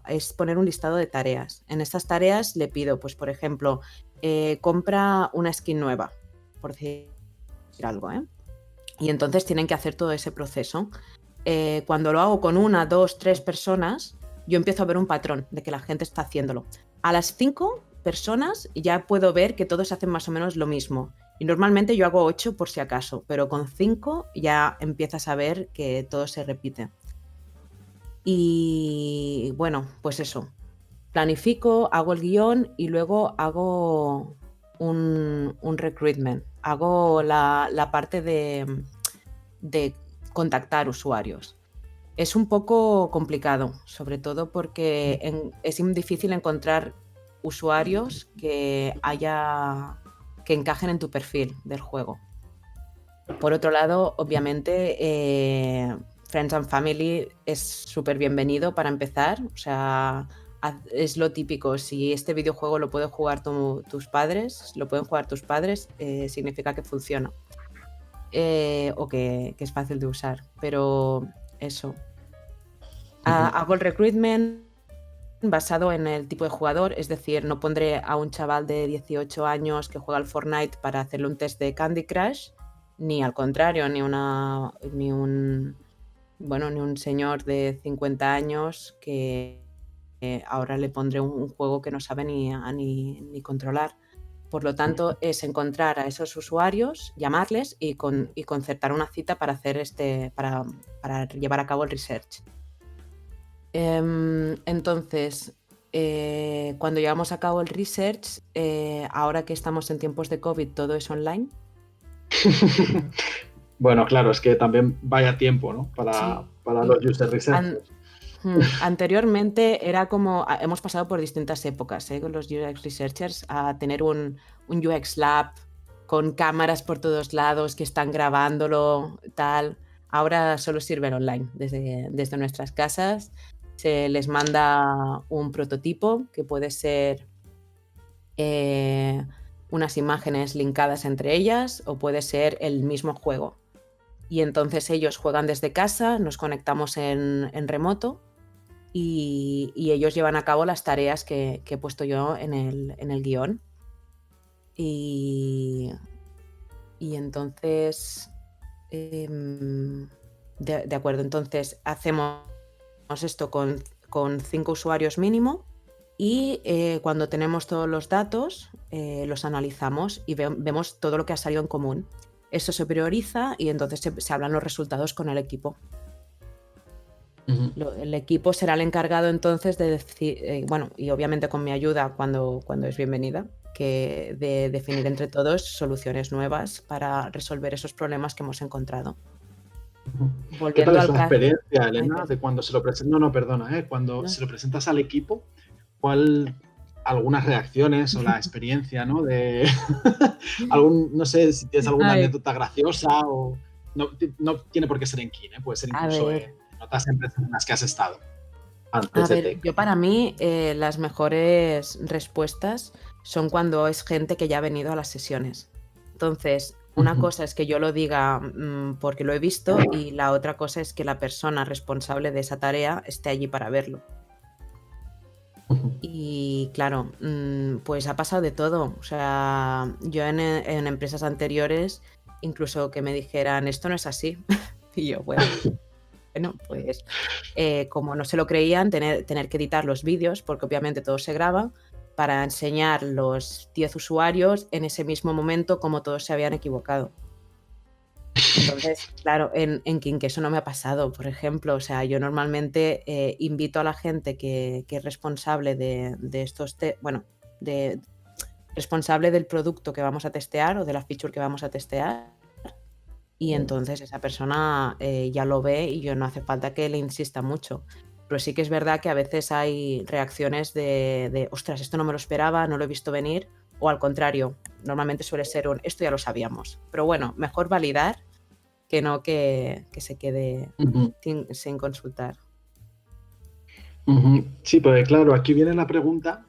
es poner un listado de tareas. En estas tareas le pido, pues por ejemplo, compra una skin nueva, por decir algo, ¿eh? Y entonces tienen que hacer todo ese proceso. Cuando lo hago con 1, 2, 3 personas, yo empiezo a ver un patrón de que la gente está haciéndolo. A las 5 personas ya puedo ver que todos hacen más o menos lo mismo. Y normalmente yo hago 8 por si acaso, pero con 5 ya empiezas a ver que todo se repite. Y bueno, pues eso. planifico, hago el guión y luego hago un recruitment. Hago la parte de contactar usuarios. Es un poco complicado, sobre todo porque es difícil encontrar usuarios que encajen en tu perfil del juego. Por otro lado, obviamente, Friends and Family es súper bienvenido para empezar. O sea, es lo típico. Si este videojuego lo pueden jugar tus padres, significa que funciona. O que es fácil de usar. Pero eso. Hago el recruitment basado en el tipo de jugador, es decir, no pondré a un chaval de 18 años que juega al Fortnite para hacerle un test de Candy Crush, ni al contrario, ni un señor de 50 años que ahora le pondré un juego que no sabe ni controlar. Por lo tanto, es encontrar a esos usuarios, llamarles y concertar una cita para para llevar a cabo el research. Entonces, cuando llevamos a cabo el research, ahora que estamos en tiempos de COVID, todo es online. Bueno, claro, es que también vaya tiempo, ¿no? Para los user research. Anteriormente era como, hemos pasado por distintas épocas, con los UX researchers, a tener un UX lab con cámaras por todos lados que están grabándolo, tal. Ahora solo sirven online, desde nuestras casas. Se les manda un prototipo que puede ser unas imágenes linkadas entre ellas o puede ser el mismo juego. Y entonces ellos juegan desde casa, nos conectamos en remoto y ellos llevan a cabo las tareas que he puesto yo en el guión. Y entonces, de acuerdo, entonces hacemos esto con 5 usuarios mínimo y cuando tenemos todos los datos los analizamos y vemos todo lo que ha salido en común. Eso se prioriza y entonces se hablan los resultados con el equipo. El equipo será el encargado entonces de decir, y obviamente con mi ayuda cuando es bienvenida, de definir entre todos soluciones nuevas para resolver esos problemas que hemos encontrado. ¿Qué tal es la experiencia, Elena, de cuando se lo presentas? No, perdona, cuando se lo presentas al equipo, algunas reacciones o la experiencia, ¿no? De no sé si tienes alguna anécdota graciosa o no tiene por qué ser en Kin, puede ser incluso en otras empresas en las que has estado antes de Tech. Yo para mí las mejores respuestas son cuando es gente que ya ha venido a las sesiones. Entonces, una cosa es que yo lo diga porque lo he visto y la otra cosa es que la persona responsable de esa tarea esté allí para verlo. Y claro, pues ha pasado de todo. O sea, yo en empresas anteriores, incluso que me dijeran, esto no es así. Y yo, bueno, pues como no se lo creían, tener que editar los vídeos, porque obviamente todo se graba, para enseñar los 10 usuarios en ese mismo momento cómo todos se habían equivocado. Entonces, claro, en King, que eso no me ha pasado, por ejemplo. O sea, yo normalmente invito a la gente que es responsable de estos responsable del producto que vamos a testear o de la feature que vamos a testear, y entonces esa persona ya lo ve y yo no hace falta que le insista mucho. Pero sí que es verdad que a veces hay reacciones de ostras, esto no me lo esperaba, no lo he visto venir, o al contrario, normalmente suele ser esto ya lo sabíamos. Pero bueno, mejor validar que no que se quede sin consultar. Sí, pues claro, aquí viene la pregunta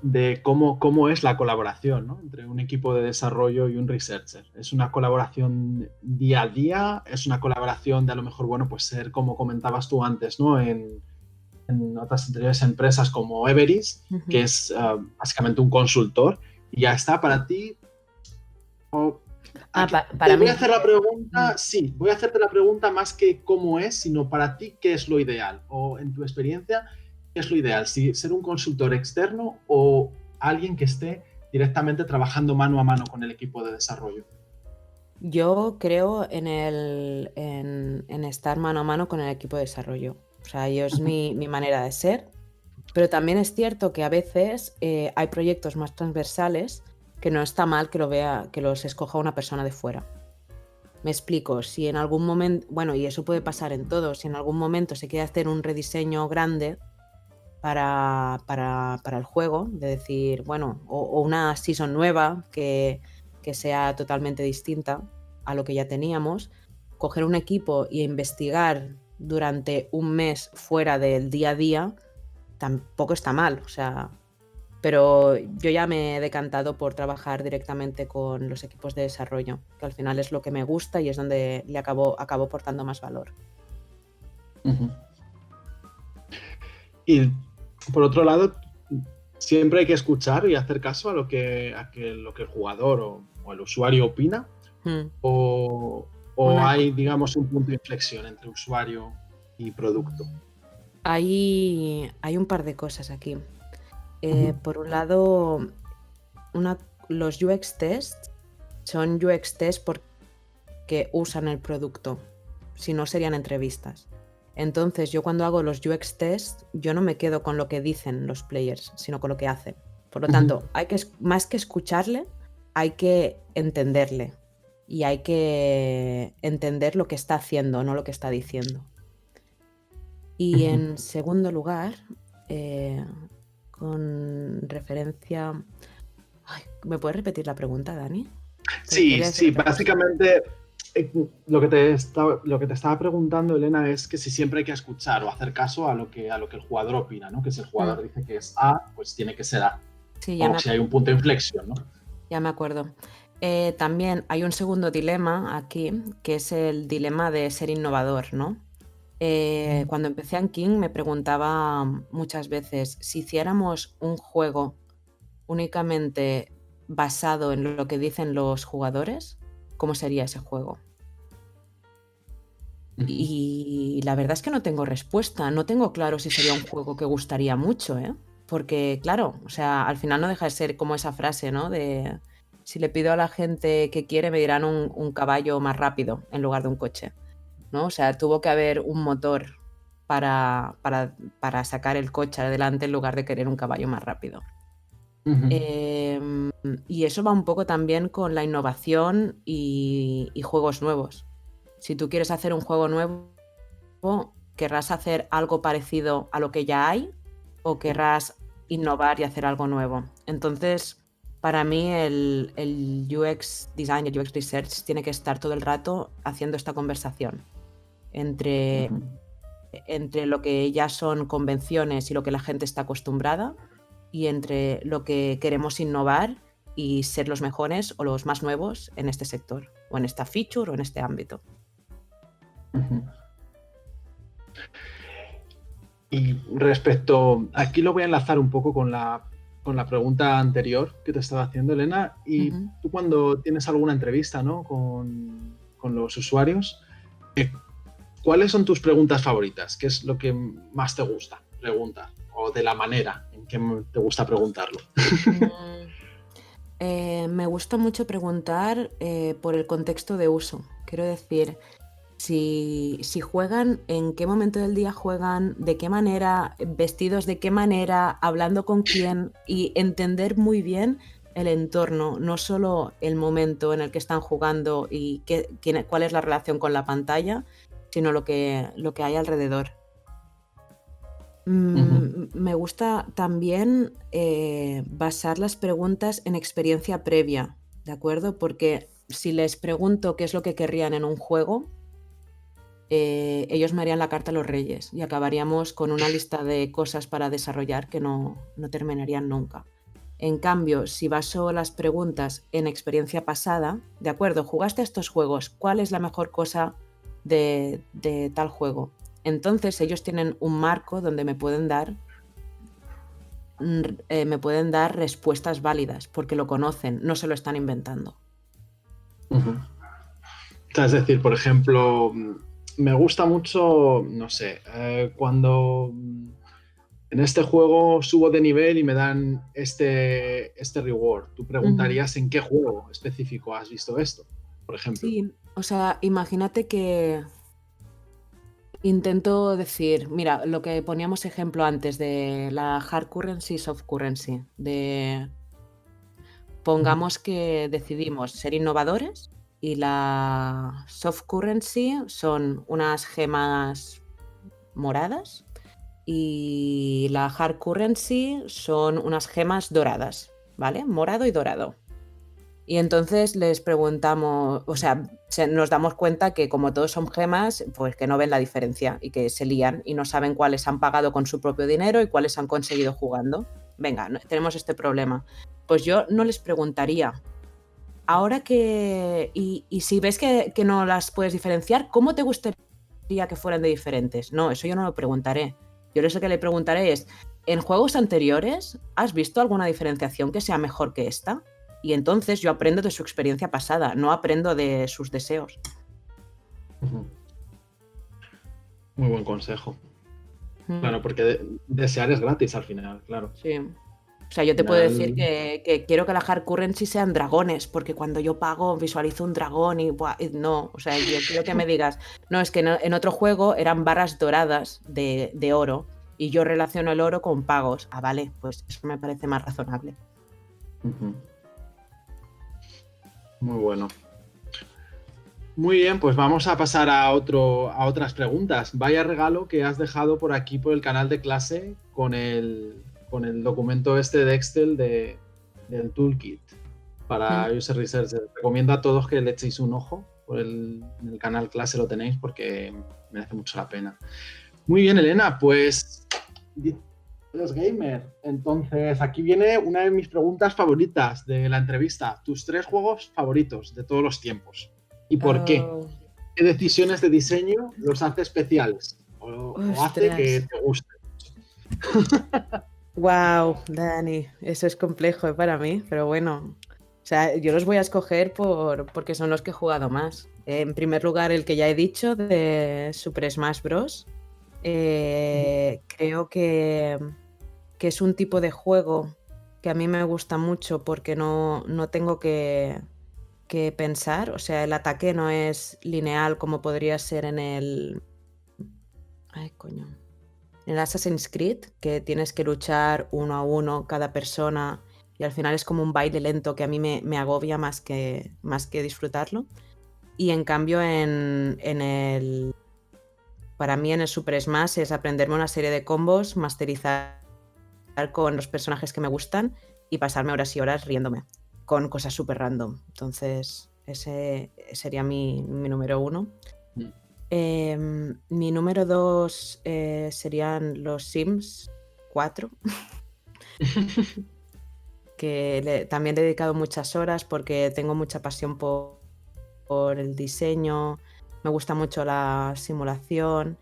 de cómo es la colaboración, ¿no? Entre un equipo de desarrollo y un researcher. ¿Es una colaboración día a día? ¿Es una colaboración de a lo mejor, pues ser como comentabas tú antes, ¿no? En otras anteriores empresas como Everis, que es básicamente un consultor y ya está para ti? Para mí. Voy a hacer la pregunta, sí, voy a hacerte la pregunta más que cómo es, sino para ti, ¿qué es lo ideal? O en tu experiencia, ¿qué es lo ideal? Si ser un consultor externo o alguien que esté directamente trabajando mano a mano con el equipo de desarrollo. Yo creo en estar mano a mano con el equipo de desarrollo. O sea, es mi manera de ser. Pero también es cierto que a veces hay proyectos más transversales que no está mal que los escoja una persona de fuera. Me explico, si en algún momento, bueno, y eso puede pasar en todo, si en algún momento se quiere hacer un rediseño grande para el juego, de decir, bueno, o una season nueva que sea totalmente distinta a lo que ya teníamos, coger un equipo y investigar durante un mes fuera del día a día tampoco está mal, o sea, pero yo ya me he decantado por trabajar directamente con los equipos de desarrollo, que al final es lo que me gusta y es donde le acabo aportando más valor. Ujú. Y por otro lado, siempre hay que escuchar y hacer caso a lo que el jugador o el usuario opina, Mm. o Una hay, digamos, un punto de inflexión entre usuario y producto. Hay un par de cosas aquí. Ujú. Por un lado, los UX tests son UX tests porque usan el producto, si no serían entrevistas. Entonces, yo cuando hago los UX tests, yo no me quedo con lo que dicen los players, sino con lo que hacen. Por lo tanto, más que escucharle, hay que entenderle y hay que entender lo que está haciendo, no lo que está diciendo. Y Ujú. en segundo lugar, con referencia... Ay, ¿me puedes repetir la pregunta, Dani? Sí, Quería decir sí, otra cosa. básicamente lo que te estaba preguntando, Elena, es que si siempre hay que escuchar o hacer caso a lo que el jugador opina, ¿no? Que si el Mm, jugador dice que es A, pues tiene que ser A. Sí, O si hay un punto de inflexión, ¿no? ya me acuerdo. También hay un segundo dilema aquí, que es el dilema de ser innovador, ¿no? Cuando empecé en King me preguntaba muchas veces, si hiciéramos un juego únicamente basado en lo que dicen los jugadores, ¿cómo sería ese juego? Ujú. Y la verdad es que no tengo respuesta, no tengo claro si sería un juego que gustaría mucho, ¿eh? Porque, claro, o sea, al final no deja de ser como esa frase, ¿no? De si le pido a la gente que quiere, me dirán un caballo más rápido en lugar de un coche, ¿no? O sea, tuvo que haber un motor para sacar el coche adelante en lugar de querer un caballo más rápido. Ujú. Y eso va un poco también con la innovación y juegos nuevos. Si tú quieres hacer un juego nuevo, ¿querrás hacer algo parecido a lo que ya hay o querrás innovar y hacer algo nuevo? Entonces, para mí el UX design, el UX research tiene que estar todo el rato haciendo esta conversación entre, Ujú. entre lo que ya son convenciones y lo que la gente está acostumbrada y entre lo que queremos innovar y ser los mejores o los más nuevos en este sector o en esta feature o en este ámbito. Ujú. Y respecto, aquí lo voy a enlazar un poco con la pregunta anterior que te estaba haciendo, Elena. Y Ujú. tú cuando tienes alguna entrevista, ¿no? con los usuarios, ¿cuáles son tus preguntas favoritas? ¿Qué es lo que más te gusta preguntar? O de la manera en que te gusta preguntarlo. Mm, Me gusta mucho preguntar por el contexto de uso. Quiero decir, si juegan, en qué momento del día juegan, de qué manera, vestidos de qué manera, hablando con quién y entender muy bien el entorno, no solo el momento en el que están jugando y cuál es la relación con la pantalla, sino lo que hay alrededor. Ujú. Me gusta también basar las preguntas en experiencia previa, ¿de acuerdo? Porque si les pregunto qué es lo que querrían en un juego, ellos me harían la carta a los reyes y acabaríamos con una lista de cosas para desarrollar que no terminarían nunca. En cambio, si baso las preguntas en experiencia pasada, de acuerdo, jugaste a estos juegos, ¿cuál es la mejor cosa de tal juego? Entonces ellos tienen un marco donde me pueden dar respuestas válidas porque lo conocen, no se lo están inventando. Ujú. O sea, es decir, por ejemplo, me gusta mucho, no sé, cuando en este juego subo de nivel y me dan este reward. Tú Ujú. preguntarías en qué juego específico has visto esto, por ejemplo. Sí, o sea, imagínate que Intento decir, mira, lo que poníamos ejemplo antes de la hard currency, soft currency, de pongamos que decidimos ser innovadores y la soft currency son unas gemas moradas y la hard currency son unas gemas doradas, ¿vale? Morado y dorado. Y entonces les preguntamos, o sea, nos damos cuenta que como todos son gemas, pues que no ven la diferencia y que se lían y no saben cuáles han pagado con su propio dinero y cuáles han conseguido jugando. Venga, tenemos este problema. Pues yo no les preguntaría, ahora que... Y si ves que no las puedes diferenciar, ¿cómo te gustaría que fueran de diferentes? No, eso yo no lo preguntaré. Yo lo que le preguntaré es, ¿en juegos anteriores has visto alguna diferenciación que sea mejor que esta? Y entonces yo aprendo de su experiencia pasada, no aprendo de sus deseos. Muy buen consejo. Claro, porque desear es gratis al final, claro. Sí. O sea, yo te puedo decir que quiero que la hard currency sean dragones, porque cuando yo pago visualizo un dragón y no, o sea, yo quiero que me digas, no, es que en otro juego eran barras doradas de oro y yo relaciono el oro con pagos. Ah, vale, pues eso me parece más razonable. Muy bueno. Muy bien, pues vamos a pasar a otras preguntas. Vaya regalo que has dejado por aquí por el canal de clase con el documento este de Excel del toolkit para User Research. Recomiendo a todos que le echéis un ojo. En el canal clase lo tenéis porque merece mucho la pena. Muy bien, Elena, pues eres gamer. Entonces, aquí viene una de mis preguntas favoritas de la entrevista. Tus 3 juegos favoritos de todos los tiempos. ¿Y por qué? ¿Qué decisiones de diseño los hace especiales? ¿O hace que te guste? Wow, Dani, eso es complejo para mí, pero bueno. O sea, yo los voy a escoger porque son los que he jugado más. En primer lugar, el que ya he dicho, de Super Smash Bros. Creo que es un tipo de juego que a mí me gusta mucho porque no tengo que pensar. O sea, el ataque no es lineal como podría ser en el... Ay, coño. En el Assassin's Creed, que tienes que luchar uno a uno cada persona y al final es como un baile lento que a mí me agobia más que disfrutarlo. Y en cambio para mí en el Super Smash es aprenderme una serie de combos, masterizar con los personajes que me gustan y pasarme horas y horas riéndome con cosas súper random. Entonces ese sería mi número 1. Mi número 2 serían los Sims 4, que también he dedicado muchas horas porque tengo mucha pasión por el diseño, me gusta mucho la simulación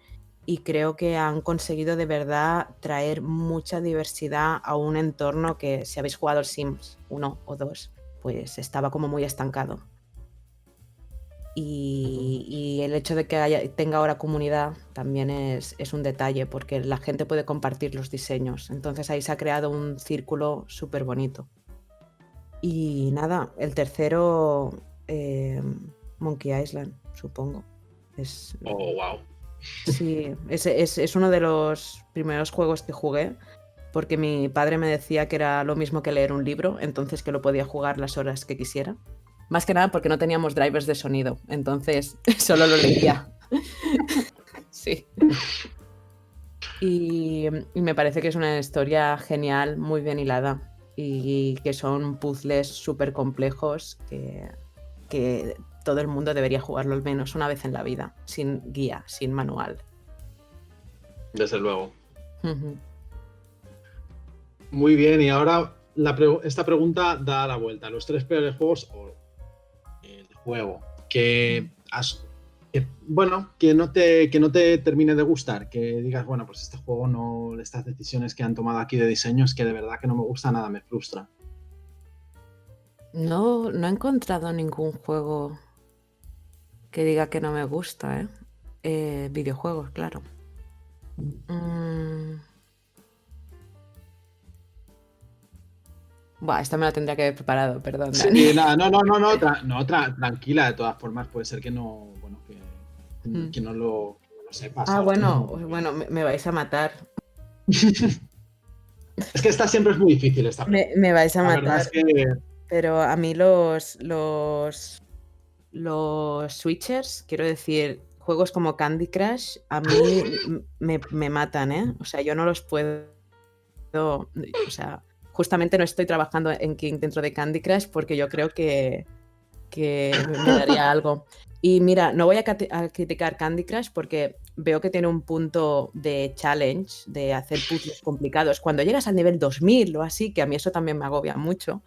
y creo que han conseguido de verdad traer mucha diversidad a un entorno que, si habéis jugado el Sims 1 o 2, pues estaba como muy estancado. Y el hecho de que tenga ahora comunidad también es un detalle, porque la gente puede compartir los diseños. Entonces ahí se ha creado un círculo súper bonito. Y nada, el tercero, Monkey Island, supongo. Oh, wow. Sí, es uno de los primeros juegos que jugué, porque mi padre me decía que era lo mismo que leer un libro, entonces que lo podía jugar las horas que quisiera. Más que nada porque no teníamos drivers de sonido, entonces solo lo leía. Sí. Y me parece que es una historia genial, muy bien hilada, y que son puzzles súper complejos que todo el mundo debería jugarlo al menos una vez en la vida, sin guía, sin manual. Desde luego. Muy bien, y ahora esta pregunta da la vuelta. Los 3 peores juegos o el juego que no te termine de gustar, que digas, bueno, pues este juego no, estas decisiones que han tomado aquí de diseño es que de verdad que no me gusta nada, me frustra. No he encontrado ningún juego que diga que no me gusta, videojuegos, claro. Buah, esta me la tendría que haber preparado, perdón, Dani. Sí, nada, tranquila, de todas formas puede ser que no, bueno, que no lo lo sepas. Ah, Ahora bueno, mismo. bueno, me vais a matar. Es que esta siempre es muy difícil, esta pregunta. Me vais a La verdad matar. es que Pero a mí los switchers, quiero decir, juegos como Candy Crush, a mí me matan, ¿eh? O sea, yo no los puedo. O sea, justamente no estoy trabajando en King dentro de Candy Crush porque yo creo que me daría algo. Y mira, no voy a criticar Candy Crush porque veo que tiene un punto de challenge, de hacer puzzles complicados. Cuando llegas al nivel 2000 o así, que a mí eso también me agobia mucho,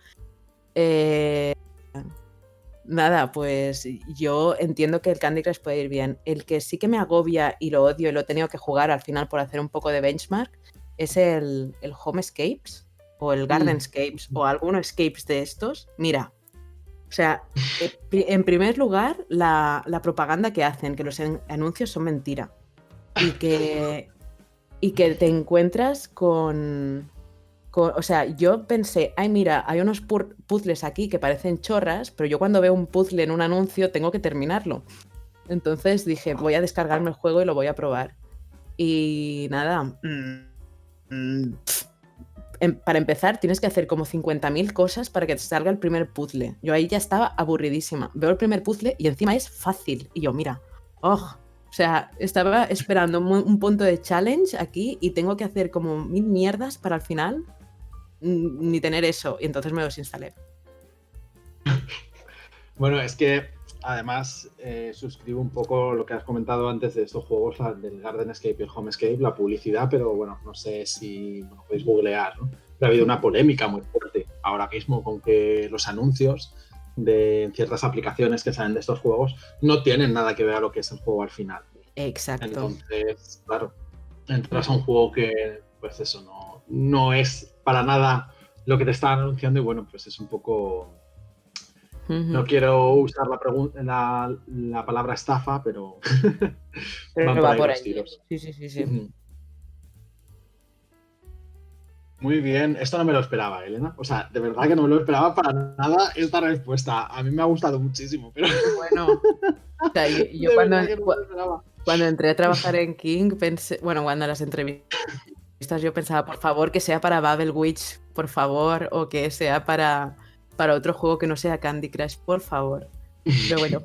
nada, pues yo entiendo que el Candy Crush puede ir bien. El que sí que me agobia y lo odio y lo he tenido que jugar al final por hacer un poco de benchmark es el Homescapes o el Gardenscapes o alguno Escapes de estos. Mira, o sea, en primer lugar, la propaganda que hacen, que los anuncios son mentira. Y que te encuentras con. O sea, yo pensé, ay, mira, hay unos puzzles aquí que parecen chorras, pero yo cuando veo un puzzle en un anuncio tengo que terminarlo. Entonces dije, voy a descargarme el juego y lo voy a probar. Y nada. Para empezar, tienes que hacer como 50.000 cosas para que te salga el primer puzzle. Yo ahí ya estaba aburridísima. Veo el primer puzzle y encima es fácil. Y yo, mira, o sea, estaba esperando un punto de challenge aquí y tengo que hacer como 1000 mierdas para al final ni tener eso. Y entonces me los instalé. Bueno, es que además suscribo un poco lo que has comentado antes de estos juegos, del Gardenscape y el Homescape, la publicidad, pero bueno, no sé si podéis googlear, ¿no? Pero ha habido una polémica muy fuerte ahora mismo con que los anuncios de ciertas aplicaciones que salen de estos juegos no tienen nada que ver a lo que es el juego al final. Exacto. Entonces, claro, entras a un juego que, pues eso, no es para nada lo que te están anunciando y bueno, pues es un poco... No quiero usar la palabra estafa, pero Pero va por ahí. Tiros. Sí. Muy bien, esto no me lo esperaba, Elena. O sea, de verdad que no me lo esperaba para nada esta respuesta. A mí me ha gustado muchísimo, pero... Bueno, o sea, yo cuando entré a trabajar en King pensé, bueno, cuando las entrevistas yo pensaba, por favor, que sea para Babel Witch, por favor, o que sea para otro juego que no sea Candy Crush, por favor. Pero bueno.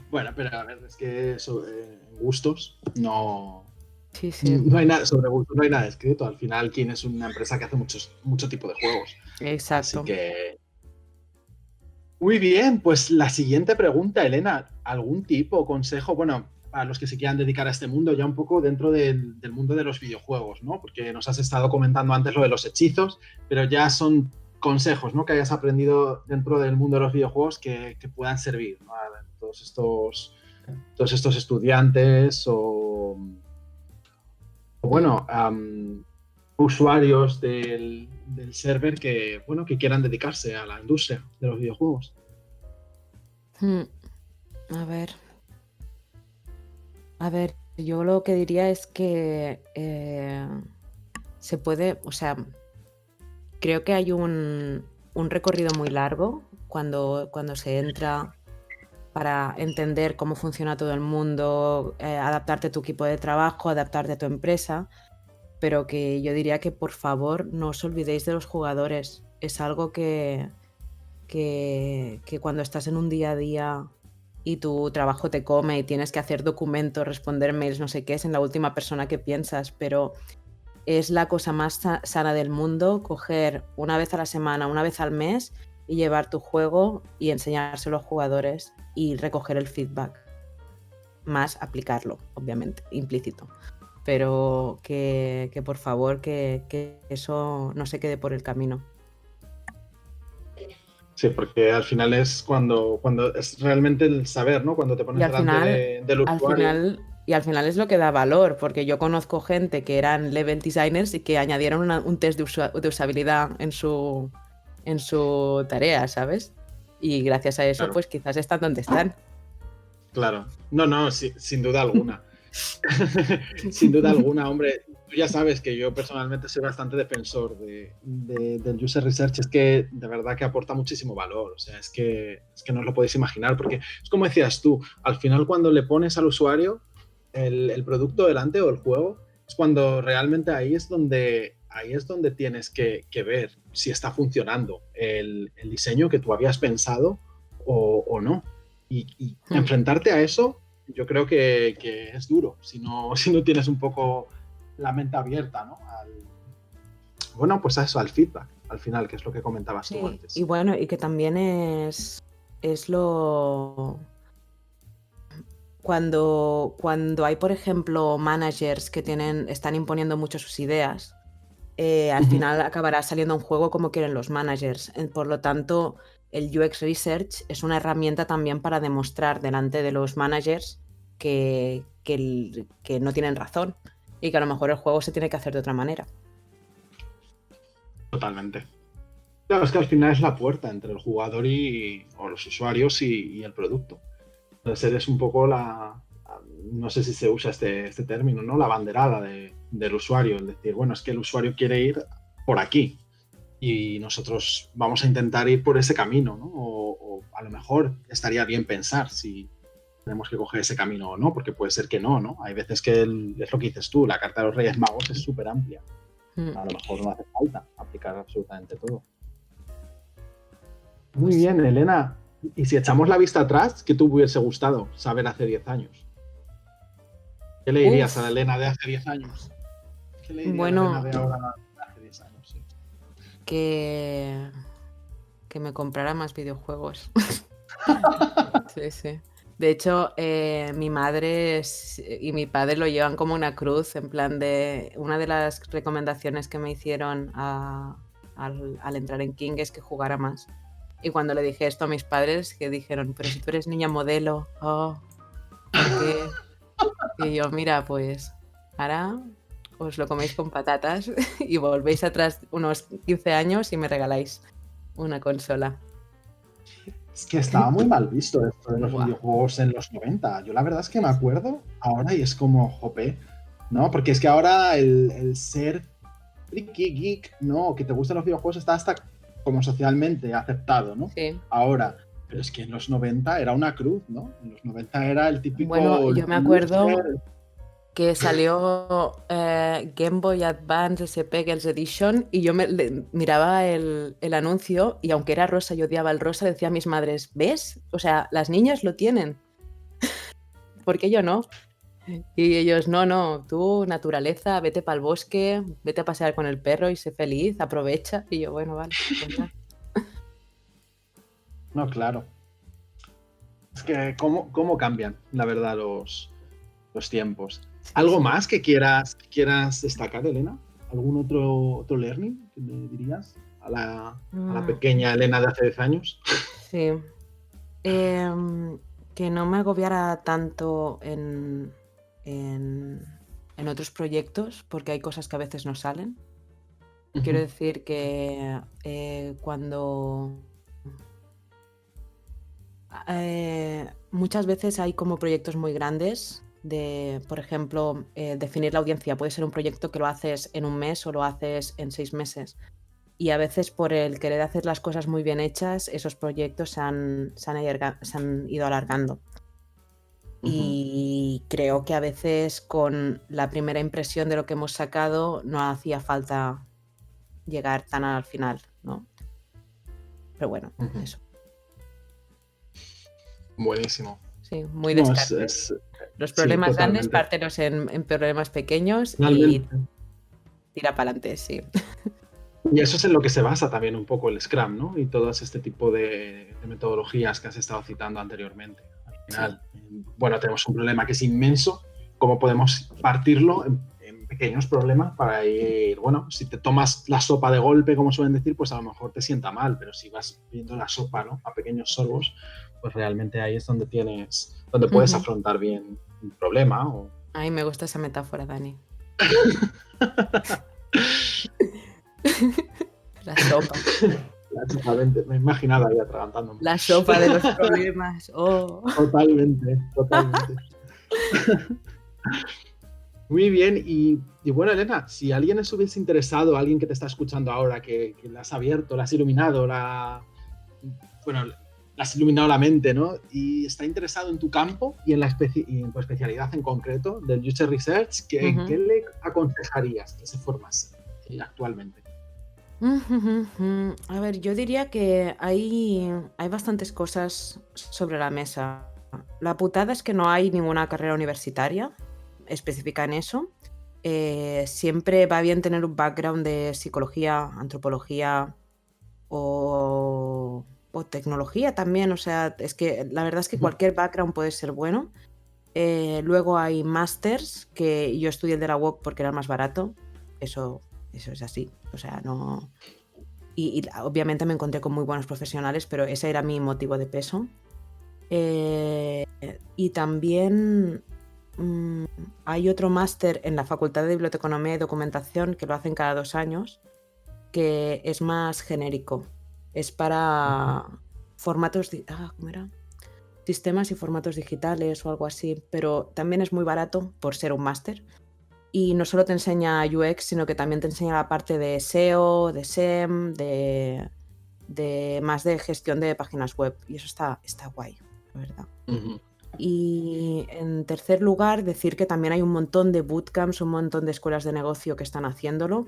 Bueno, pero a ver, es que sobre gustos no... Sí. No hay nada, sobre gustos no hay nada escrito. Al final, King es una empresa que hace mucho tipo de juegos. Exacto. Así que... Muy bien, pues la siguiente pregunta, Elena. ¿Algún tipo, consejo? Bueno, para los que se quieran dedicar a este mundo, ya un poco dentro del mundo de los videojuegos, ¿no? Porque nos has estado comentando antes lo de los hechizos, pero ya son consejos, ¿no? Que hayas aprendido dentro del mundo de los videojuegos que puedan servir, ¿no? A todos estos estudiantes o bueno, usuarios del server que, bueno, que quieran dedicarse a la industria de los videojuegos. A ver, yo lo que diría es que se puede, o sea, creo que hay un recorrido muy largo cuando se entra para entender cómo funciona todo el mundo, adaptarte a tu equipo de trabajo, adaptarte a tu empresa, pero que yo diría que por favor no os olvidéis de los jugadores. Es algo que cuando estás en un día a día y tu trabajo te come y tienes que hacer documentos, responder mails, no sé qué, es en la última persona que piensas, pero es la cosa más sana del mundo coger una vez a la semana, una vez al mes y llevar tu juego y enseñárselo a los jugadores y recoger el feedback. Más aplicarlo, obviamente, implícito. Pero que por favor que eso no se quede por el camino. Sí, porque al final es cuando es realmente el saber, ¿no? Cuando te pones delante del usuario. Al final es lo que da valor, porque yo conozco gente que eran level designers y que añadieron un test de usabilidad en su tarea, ¿sabes? Y gracias a eso, claro, pues quizás están donde están. Claro. No, sin duda alguna. Sin duda alguna, hombre. Tú ya sabes que yo personalmente soy bastante defensor del user research. Es que de verdad que aporta muchísimo valor. O sea, es que no os lo podéis imaginar, porque es como decías tú, al final cuando le pones al usuario, el producto delante o el juego, es cuando realmente ahí es donde tienes que ver si está funcionando el diseño que tú habías pensado o no. Y enfrentarte a eso, yo creo que es duro, si no tienes un poco la mente abierta, ¿no? Bueno, pues a eso, al feedback, al final, que es lo que comentabas tú Sí, antes. y bueno, y que también es lo... Cuando hay, por ejemplo, managers que están imponiendo mucho sus ideas, al final acabará saliendo un juego como quieren los managers. Por lo tanto, el UX Research es una herramienta también para demostrar delante de los managers que no tienen razón y que a lo mejor el juego se tiene que hacer de otra manera. Totalmente. Claro, es que al final es la puerta entre el jugador o los usuarios y el producto. Entonces eres un poco no sé si se usa este término, ¿no? La banderada del usuario, es decir, bueno, es que el usuario quiere ir por aquí y nosotros vamos a intentar ir por ese camino, ¿no? O a lo mejor estaría bien pensar si tenemos que coger ese camino o no, porque puede ser que no, ¿no? Hay veces que es lo que dices tú, la carta de los Reyes Magos es súper amplia. A lo mejor no hace falta aplicar absolutamente todo. Muy bien, Elena. Y si echamos la vista atrás, ¿qué te hubiese gustado saber hace 10 años? ¿Qué le dirías a la Elena de hace 10 años? ¿Qué le diría a la Elena de ahora de hace 10 años? Sí. Que me comprara más videojuegos. Sí, sí. De hecho, mi madre y mi padre lo llevan como una cruz, en plan de... Una de las recomendaciones que me hicieron al entrar en King es que jugara más. Y cuando le dije esto a mis padres, que dijeron, pero si tú eres niña modelo, ¿por qué? Y yo, mira, pues ahora os lo coméis con patatas y volvéis atrás unos 15 años y me regaláis una consola. Es que estaba muy mal visto esto de los Buah. videojuegos en los 90. Yo la verdad es que me acuerdo ahora y es como, jope, ¿no? Porque es que ahora el ser friki, geek, ¿no? Que te gustan los videojuegos está hasta como socialmente aceptado, ¿no? Sí. Ahora, pero es que en los 90 era una cruz, ¿no? En los 90 era el típico... Bueno, yo me acuerdo que salió Game Boy Advance SP Girls Edition y yo miraba el anuncio y aunque era rosa y odiaba el rosa, decía a mis madres, ¿ves? O sea, las niñas lo tienen. ¿Por qué yo no? Y ellos, no, tú, naturaleza, vete para el bosque, vete a pasear con el perro y sé feliz, aprovecha. Y yo, bueno, vale. No, claro. Es que cómo cambian, la verdad, los tiempos. ¿Algo más que quieras destacar, Elena? ¿Algún otro learning que me dirías a la pequeña Elena de hace 10 años? Sí. Que no me agobiara tanto en otros proyectos, porque hay cosas que a veces no salen. Quiero decir que cuando... muchas veces hay como proyectos muy grandes de, por ejemplo, definir la audiencia. Puede ser un proyecto que lo haces en un mes o lo haces en 6 meses. Y a veces por el querer hacer las cosas muy bien hechas, esos proyectos se han ido alargando. Y creo que a veces con la primera impresión de lo que hemos sacado no hacía falta llegar tan al final, ¿no? Pero bueno, eso. Buenísimo. Sí, muy descarte. Los problemas grandes, pártelos en problemas pequeños y tira para adelante, sí. Y eso es en lo que se basa también un poco el Scrum, ¿no? Y todo este tipo de metodologías que has estado citando anteriormente. Al final, bueno, tenemos un problema que es inmenso. ¿Cómo podemos partirlo en pequeños problemas para ir, bueno, si te tomas la sopa de golpe, como suelen decir, pues a lo mejor te sienta mal, pero si vas viendo la sopa, ¿no? A pequeños sorbos, pues realmente ahí es donde puedes afrontar bien un problema. Ay, me gusta esa metáfora, Dani. La sopa. Exactamente, me he imaginado ahí atragantándome. La sopa de los problemas. Oh. Totalmente. Muy bien, y bueno, Elena, si alguien estuviese interesado, alguien que te está escuchando ahora, que la has abierto, la has iluminado, le has iluminado la mente, ¿no? Y está interesado en tu campo y y en tu especialidad en concreto del User Research. ¿Qué le aconsejarías que se formase actualmente? A ver, yo diría que hay bastantes cosas sobre la mesa. La putada es que no hay ninguna carrera universitaria específica en eso. Siempre va bien tener un background de psicología, antropología o tecnología también. O sea, es que la verdad es que cualquier background puede ser bueno. Luego hay másters, que yo estudié el de la UOC porque era el más barato. Eso es así. O sea, no. Y obviamente me encontré con muy buenos profesionales, pero ese era mi motivo de peso. Y también hay otro máster en la Facultad de Biblioteconomía y Documentación que lo hacen cada 2 años, que es más genérico. Es para formatos... ¿cómo era? Sistemas y formatos digitales o algo así, pero también es muy barato por ser un máster. Y no solo te enseña UX, sino que también te enseña la parte de SEO, de SEM, de más de gestión de páginas web. Y eso está guay, la verdad. Y en tercer lugar, decir que también hay un montón de bootcamps, un montón de escuelas de negocio que están haciéndolo.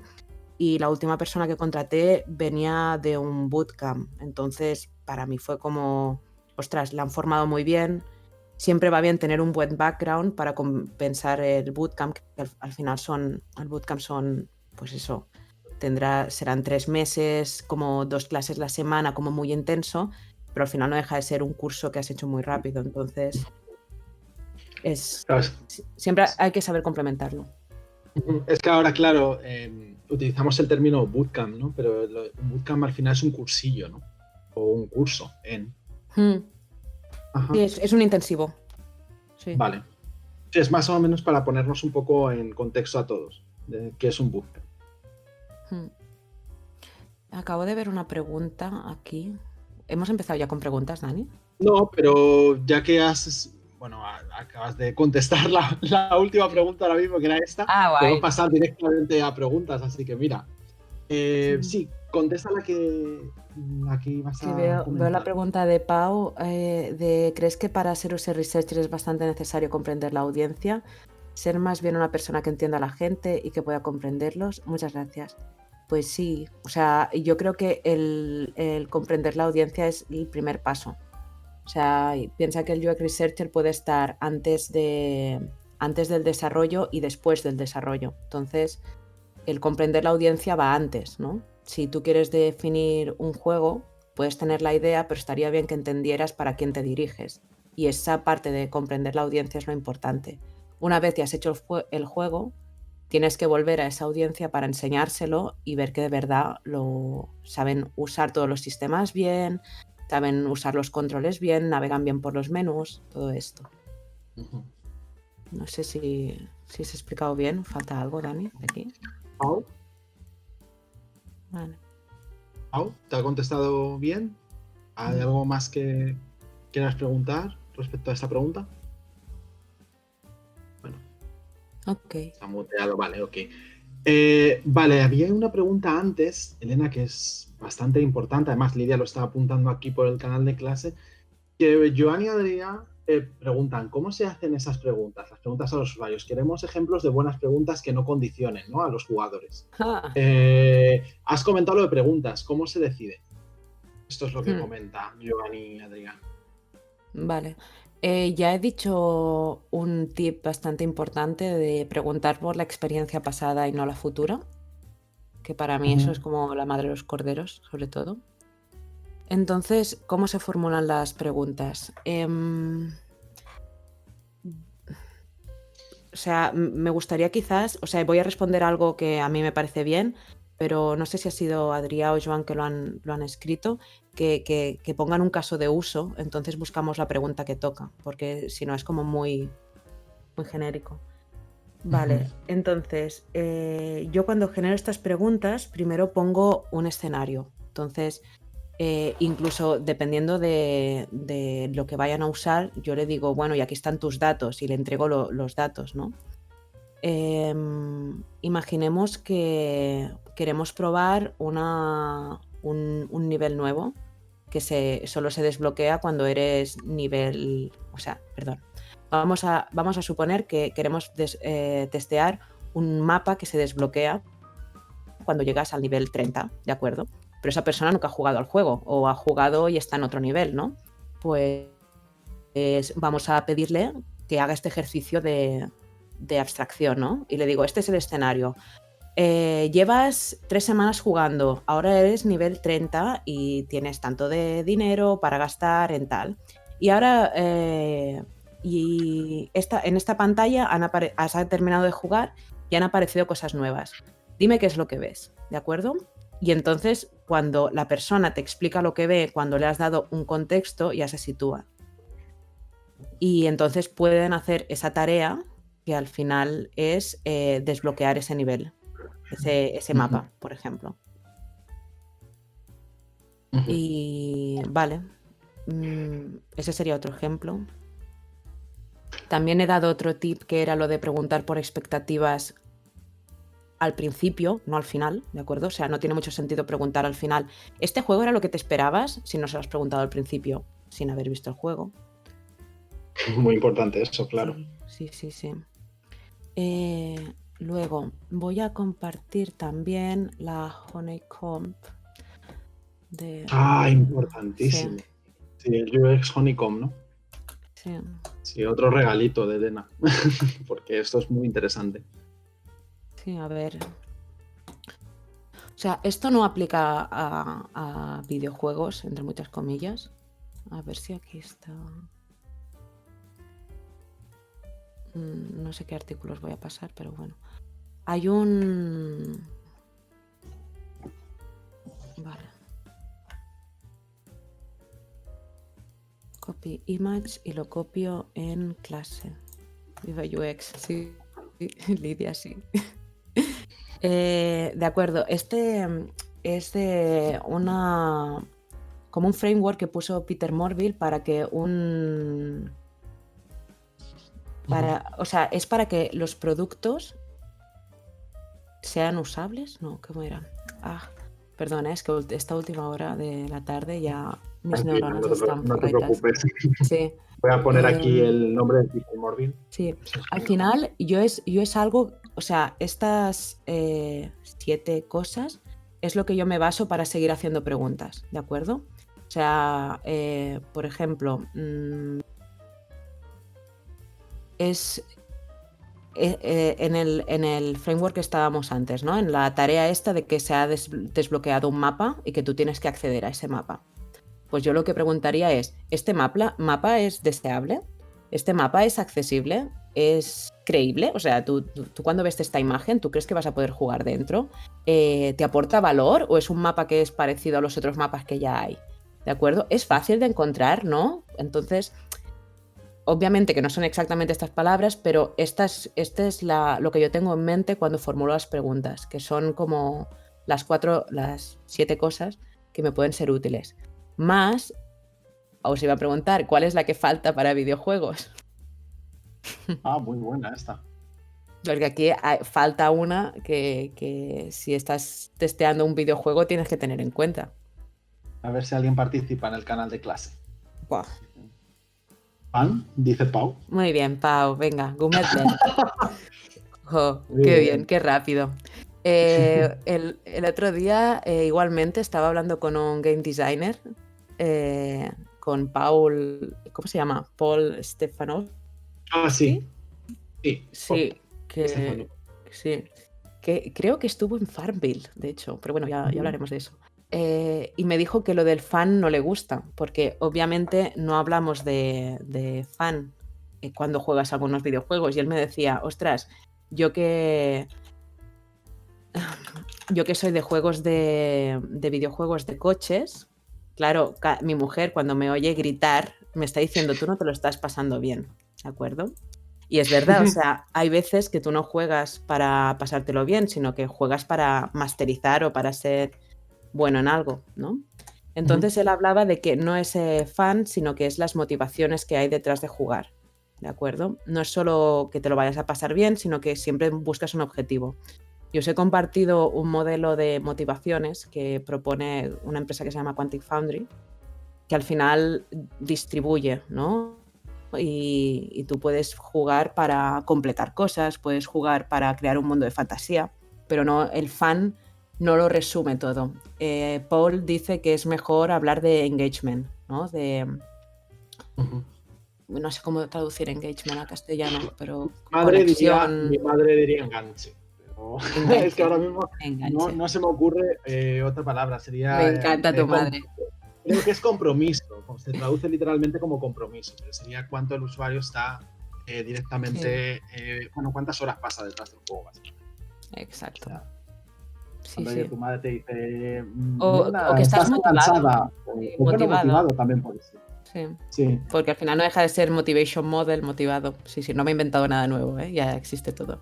Y la última persona que contraté venía de un bootcamp. Entonces, para mí fue como, ostras, la han formado muy bien. Siempre va bien tener un buen background para compensar el bootcamp, que al final el bootcamp son, pues eso, serán 3 meses, como 2 clases la semana, como muy intenso, pero al final no deja de ser un curso que has hecho muy rápido. Entonces, Claro, siempre hay que saber complementarlo. es que ahora, claro, utilizamos el término bootcamp, ¿no? Pero un bootcamp al final es un cursillo, ¿no? O un curso en... Sí, es un intensivo. Sí. Vale. Sí, es más o menos para ponernos un poco en contexto a todos de qué es un bootcamp. Acabo de ver una pregunta aquí. ¿Hemos empezado ya con preguntas, Dani? No, pero ya que acabas de contestar la última pregunta ahora mismo, que era esta, podemos pasar directamente a preguntas, así que mira. Sí, contesta la que ibas a veo comentar. la pregunta de Pau, ¿crees que para ser user researcher es bastante necesario comprender la audiencia? Ser más bien una persona que entienda a la gente y que pueda comprenderlos. Muchas gracias. Pues sí, o sea, yo creo que el comprender la audiencia es el primer paso. O sea, piensa que el UX Researcher puede estar antes del desarrollo y después del desarrollo. Entonces, el comprender la audiencia va antes, ¿no? Si tú quieres definir un juego, puedes tener la idea, pero estaría bien que entendieras para quién te diriges. Y esa parte de comprender la audiencia es lo importante. Una vez que has hecho el juego, tienes que volver a esa audiencia para enseñárselo y ver que de verdad lo saben usar todos los sistemas bien, saben usar los controles bien, navegan bien por los menús, todo esto. No sé si se ha explicado bien. ¿Falta algo, Dani, de aquí? ¿Pau? Vale. ¿Pau? ¿Te ha contestado bien? ¿Hay algo más que quieras preguntar respecto a esta pregunta? Bueno. Ok. Está muteado, vale, ok. Vale, había una pregunta antes, Elena, que es bastante importante. Además, Lidia lo estaba apuntando aquí por el canal de clase. Que Joan y Adrián preguntan, ¿cómo se hacen esas preguntas? Las preguntas a los usuarios. Queremos ejemplos de buenas preguntas que no condicionen, ¿no?, a los jugadores. Has comentado lo de preguntas. ¿Cómo se decide? Esto es lo que comenta Joan y Adrián. Vale. Ya he dicho un tip bastante importante de preguntar por la experiencia pasada y no la futura, que para mí eso es como la madre de los corderos, sobre todo. Entonces, ¿cómo se formulan las preguntas? O sea, me gustaría quizás, o sea, voy a responder algo que a mí me parece bien, pero no sé si ha sido Adrià o Joan que lo han escrito, que pongan un caso de uso, entonces buscamos la pregunta que toca, porque si no es como muy, muy genérico. Vale, entonces, yo cuando genero estas preguntas, primero pongo un escenario. Entonces, incluso dependiendo de lo que vayan a usar, yo le digo, bueno, y aquí están tus datos, y le entrego los datos, ¿no? Imaginemos que queremos probar un nivel nuevo solo se desbloquea cuando eres nivel... O sea, perdón. Vamos a suponer que queremos testear un mapa que se desbloquea cuando llegas al nivel 30, ¿de acuerdo? Pero esa persona nunca ha jugado al juego o ha jugado y está en otro nivel, ¿no? Pues vamos a pedirle que haga este ejercicio de abstracción, ¿no? Y le digo, este es el escenario. Llevas 3 semanas jugando, ahora eres nivel 30 y tienes tanto de dinero para gastar en tal. Y ahora en esta pantalla has terminado de jugar y han aparecido cosas nuevas. Dime qué es lo que ves, ¿de acuerdo? Y entonces, cuando la persona te explica lo que ve, cuando le has dado un contexto, ya se sitúa. Y entonces pueden hacer esa tarea que al final es desbloquear ese nivel, ese mapa, por ejemplo. Y vale, ese sería otro ejemplo. También he dado otro tip que era lo de preguntar por expectativas al principio, no al final, ¿de acuerdo? O sea, no tiene mucho sentido preguntar al final, ¿este juego era lo que te esperabas? Si no se lo has preguntado al principio sin haber visto el juego. Muy importante eso, claro. Sí. Luego, voy a compartir también la Honeycomb de... importantísimo. Sí, el UX Honeycomb, ¿no? Sí. Sí, otro regalito de Dena, porque esto es muy interesante. Sí, a ver. O sea, esto no aplica a videojuegos, entre muchas comillas. A ver si aquí está. No sé qué artículos voy a pasar, pero bueno. Hay un... Vale. Copy image y lo copio en clase. Viva UX, sí. Lidia, sí. De acuerdo, este es de como un framework que puso Peter Morville para que o sea, es para que los productos sean usables. No, ¿cómo era? Perdona, es que esta última hora de la tarde ya mis neuronas están no te preocupes. Sí. Voy a poner aquí el nombre de Peter Morville. Sí, al final yo es algo, o sea, estas 7 cosas es lo que yo me baso para seguir haciendo preguntas, ¿de acuerdo? O sea, por ejemplo, es en el framework que estábamos antes, ¿no? En la tarea esta de que se ha desbloqueado un mapa y que tú tienes que acceder a ese mapa. Pues yo lo que preguntaría es, ¿este mapa es deseable? ¿Este mapa es accesible? ¿Es creíble? O sea, tú cuando ves esta imagen, ¿tú crees que vas a poder jugar dentro? ¿Te aporta valor o es un mapa que es parecido a los otros mapas que ya hay? ¿De acuerdo? Es fácil de encontrar, ¿no? Entonces, obviamente que no son exactamente estas palabras, pero este es lo que yo tengo en mente cuando formulo las preguntas, que son como las 7 cosas que me pueden ser útiles. Más, os iba a preguntar, ¿cuál es la que falta para videojuegos? Muy buena esta. Porque aquí falta una que si estás testeando un videojuego tienes que tener en cuenta. A ver si alguien participa en el canal de clase. Buah. ¿Pan? Dice Pau. Muy bien, Pau, venga, Gumetler. Qué bien, qué rápido. El otro día igualmente estaba hablando con un game designer, con Paul, ¿cómo se llama? Paul Stefanov. Sí. Sí, que creo que estuvo en Farmville, de hecho, pero bueno, ya hablaremos de eso. Y me dijo que lo del fan no le gusta, porque obviamente no hablamos de fan cuando juegas algunos videojuegos. Y él me decía, ostras, yo que soy de juegos de videojuegos de coches, claro, mi mujer cuando me oye gritar me está diciendo, tú no te lo estás pasando bien, ¿de acuerdo? Y es verdad, o sea, hay veces que tú no juegas para pasártelo bien, sino que juegas para masterizar o para ser bueno en algo, ¿no? Entonces él hablaba de que no es fan, sino que es las motivaciones que hay detrás de jugar, ¿de acuerdo? No es solo que te lo vayas a pasar bien, sino que siempre buscas un objetivo. Yo os he compartido un modelo de motivaciones que propone una empresa que se llama Quantic Foundry, que al final distribuye, ¿no? Y tú puedes jugar para completar cosas, puedes jugar para crear un mundo de fantasía, pero no, el fan no lo resume todo. Paul dice que es mejor hablar de engagement, ¿no? No sé cómo traducir engagement a castellano, pero Mi madre diría enganche. Pero enganche, es que ahora mismo enganche. no se me ocurre otra palabra. Sería. Me encanta tu madre. Creo que es compromiso. Se traduce literalmente como compromiso, pero sería cuánto el usuario está directamente. Bueno, cuántas horas pasa detrás del juego, básicamente. Exacto. O sea, sí, cuando tu madre te dice. O que estás motivado. Motivado también puede ser. Sí, porque al final no deja de ser motivation model motivado. Sí, no me he inventado nada nuevo, ya existe todo.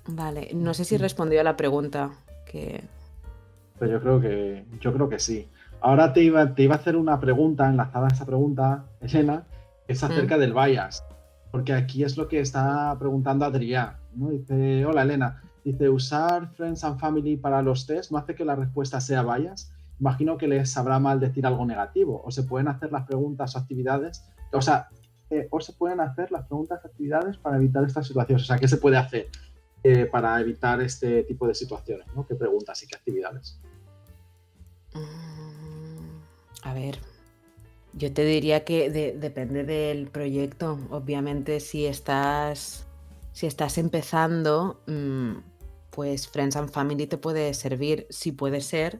Vale, no sé si respondió a la pregunta que... Pero yo creo que sí. Ahora te iba a hacer una pregunta enlazada a esa pregunta, Elena, que es acerca del bias. Porque aquí es lo que está preguntando Adrián, ¿no? Dice, hola Elena, dice, ¿usar Friends and Family para los test no hace que la respuesta sea bias? Imagino que les sabrá mal decir algo negativo. O se pueden hacer las preguntas o actividades, o se pueden hacer las preguntas o actividades para evitar estas situaciones. O sea, ¿qué se puede hacer para evitar este tipo de situaciones, ¿no? ¿Qué preguntas y qué actividades? A ver, yo te diría que depende del proyecto. Obviamente, si estás empezando, pues Friends and Family te puede servir. Si puede ser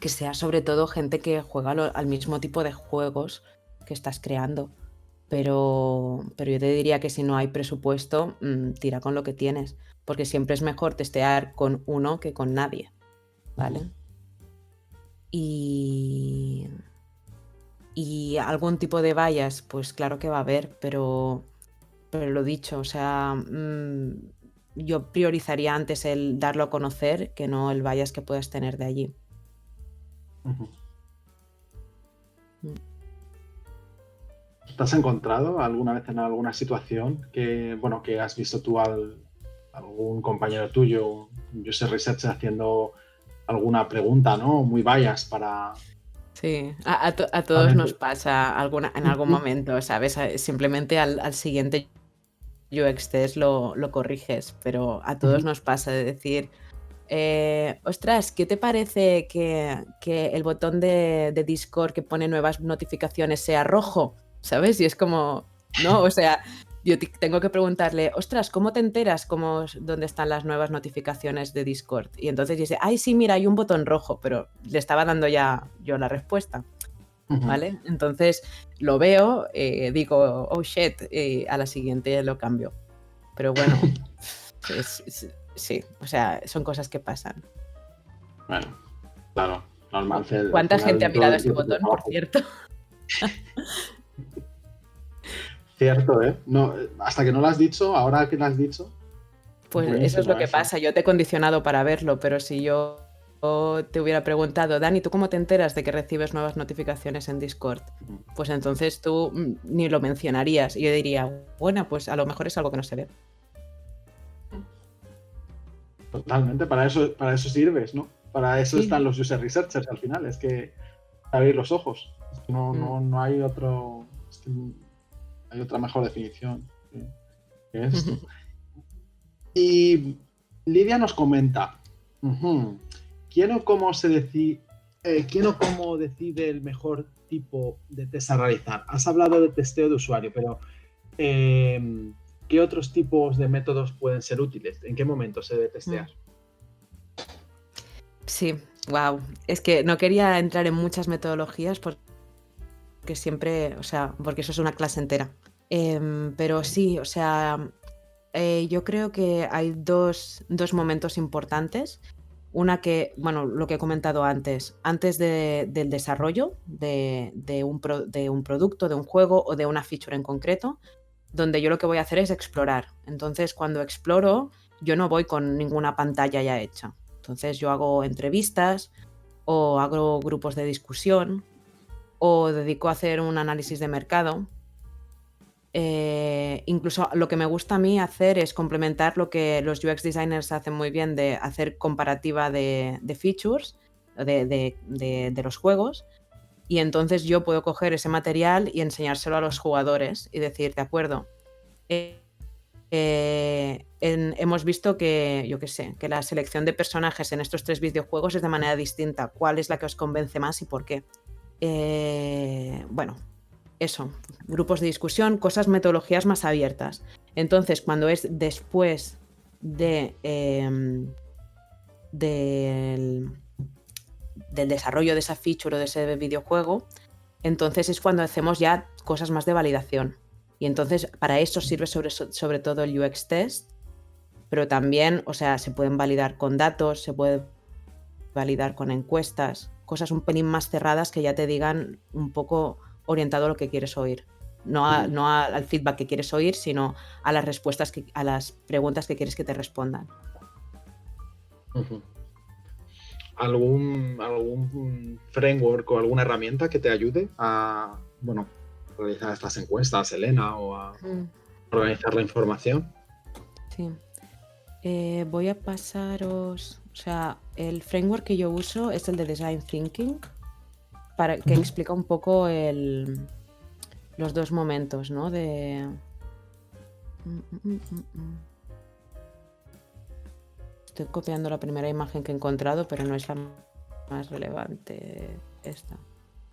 que sea sobre todo gente que juega al mismo tipo de juegos que estás creando. Pero yo te diría que si no hay presupuesto, tira con lo que tienes, porque siempre es mejor testear con uno que con nadie, ¿vale? Y algún tipo de bias, pues claro que va a haber, pero lo dicho, o sea, yo priorizaría antes el darlo a conocer que no el bias que puedas tener de allí. ¿Te has encontrado alguna vez en alguna situación que has visto tú algún compañero tuyo, un user researcher, haciendo alguna pregunta, ¿no? Muy bias para... Sí, a todos nos pasa en algún momento, ¿sabes? Simplemente al siguiente UX test lo corriges, pero a todos nos pasa de decir, ostras, ¿qué te parece que el botón de Discord que pone nuevas notificaciones sea rojo? ¿Sabes? Y es como, no, o sea, yo tengo que preguntarle, ostras, ¿cómo te enteras dónde están las nuevas notificaciones de Discord? Y entonces dice, ay, sí, mira, hay un botón rojo, pero le estaba dando ya yo la respuesta, ¿vale? Entonces lo veo, digo, oh shit, y a la siguiente lo cambio. Pero bueno, sí, o sea, son cosas que pasan. Bueno, claro, normal. ¿Cuánta gente ha mirado ese botón, por cierto? Cierto, ¿eh? No, hasta que no lo has dicho, ahora que lo has dicho... Pues eso es lo que pasa, yo te he condicionado para verlo, pero si yo te hubiera preguntado, Dani, ¿tú cómo te enteras de que recibes nuevas notificaciones en Discord? Pues entonces tú ni lo mencionarías. Y yo diría, bueno, pues a lo mejor es algo que no se ve. Totalmente, para eso sirves, ¿no? Para eso están los user researchers al final, es que abrir los ojos. Es que no hay otro... Es que hay otra mejor definición que esto. Y Lidia nos comenta, ¿quién o cómo decide el mejor tipo de test a realizar? Has hablado de testeo de usuario, pero ¿qué otros tipos de métodos pueden ser útiles? ¿En qué momento se debe testear? Sí, wow. Es que no quería entrar en muchas metodologías porque siempre, o sea, porque eso es una clase entera. Pero sí, o sea, yo creo que hay dos momentos importantes. Una que, bueno, lo que he comentado antes del desarrollo de un producto, de un juego o de una feature en concreto, donde yo lo que voy a hacer es explorar. Entonces, cuando exploro, yo no voy con ninguna pantalla ya hecha. Entonces, yo hago entrevistas o hago grupos de discusión o dedico a hacer un análisis de mercado. Incluso lo que me gusta a mí hacer es complementar lo que los UX designers hacen muy bien de hacer comparativa de features de los juegos. Y entonces yo puedo coger ese material y enseñárselo a los jugadores y decir, de acuerdo, hemos visto que, yo qué sé, que la selección de personajes en estos 3 videojuegos es de manera distinta. ¿Cuál es la que os convence más y por qué? Bueno, eso, grupos de discusión, metodologías más abiertas. Entonces, cuando es después del desarrollo de esa feature o de ese videojuego, entonces es cuando hacemos ya cosas más de validación. Y entonces para eso sirve sobre todo el UX test, pero también, o sea, se pueden validar con datos, se puede validar con encuestas, cosas un pelín más cerradas que ya te digan un poco orientado a lo que quieres oír. No al feedback que quieres oír, sino a las respuestas, a las preguntas que quieres que te respondan. ¿Algún framework o alguna herramienta que te ayude a, realizar estas encuestas, Elena, o a organizar la información? Sí. Voy a pasaros, o sea, el framework que yo uso es el de Design Thinking, que explica un poco los 2 momentos, ¿no? Estoy copiando la primera imagen que he encontrado, pero no es la más relevante esta.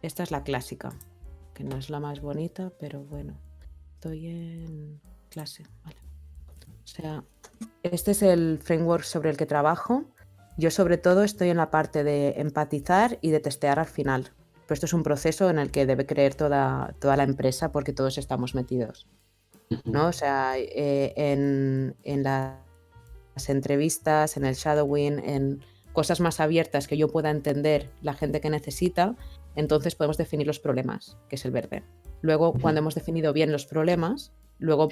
Esta es la clásica, que no es la más bonita, pero bueno. Estoy en clase, vale. O sea, este es el framework sobre el que trabajo. Yo sobre todo estoy en la parte de empatizar y de testear al final. Pero esto es un proceso en el que debe creer toda la empresa porque todos estamos metidos, ¿no? O sea, en las entrevistas, en el shadowing, en cosas más abiertas que yo pueda entender la gente que necesita, entonces podemos definir los problemas, que es el verde. Luego, cuando hemos definido bien los problemas, luego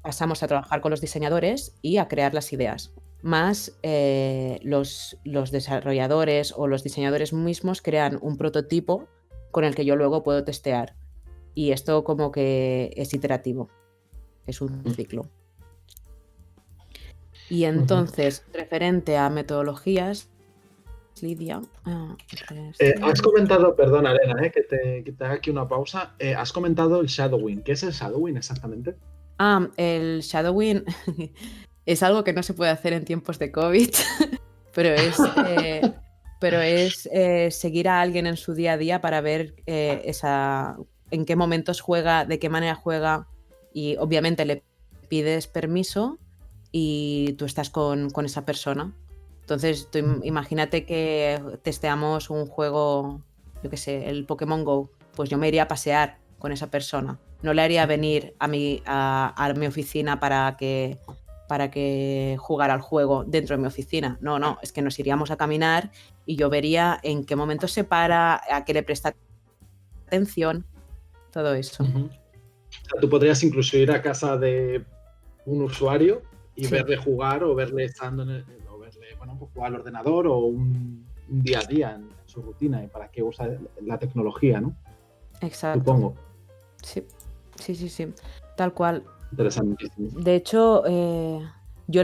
pasamos a trabajar con los diseñadores y a crear las ideas. Más los desarrolladores o los diseñadores mismos crean un prototipo con el que yo luego puedo testear. Y esto como que es iterativo, es un ciclo. Y entonces, referente a metodologías, Lidia... has comentado, perdona Elena, que te haga aquí una pausa, has comentado el shadowing. ¿Qué es el shadowing exactamente? El shadowing es algo que no se puede hacer en tiempos de COVID, pero es seguir a alguien en su día a día para ver en qué momentos juega, de qué manera juega, y obviamente le pides permiso y tú estás con esa persona. Entonces, imagínate que testeamos un juego, yo qué sé, el Pokémon Go, pues yo me iría a pasear con esa persona. No le haría venir a mi oficina para que jugara al juego dentro de mi oficina. No, es que nos iríamos a caminar y yo vería en qué momento se para, a qué le presta atención, todo eso. O sea, tú podrías incluso ir a casa de un usuario y verle jugar o verle estando o verle, pues jugar al ordenador o un día a día en su rutina y para qué usa la tecnología, ¿no? Exacto. Supongo. Sí. Tal cual. Interesantísimo. De hecho, yo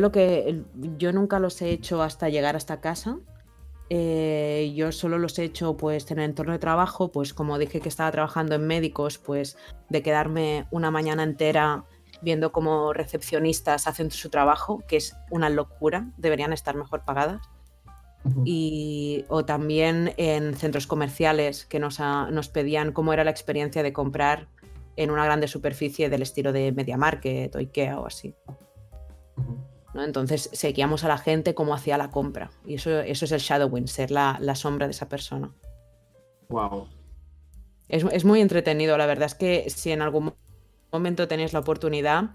nunca los he hecho hasta llegar a esta casa. Yo solo los he hecho pues en el entorno de trabajo, pues como dije que estaba trabajando en médicos, pues de quedarme una mañana entera viendo cómo recepcionistas hacen su trabajo, que es una locura, deberían estar mejor pagadas. O también en centros comerciales que nos pedían cómo era la experiencia de comprar en una grande superficie del estilo de MediaMarket o IKEA o así. ¿No? Entonces seguíamos a la gente cómo hacía la compra. Y eso es el shadowing, ser la sombra de esa persona. Wow. Es muy entretenido, la verdad es que si en algún momento tenéis la oportunidad,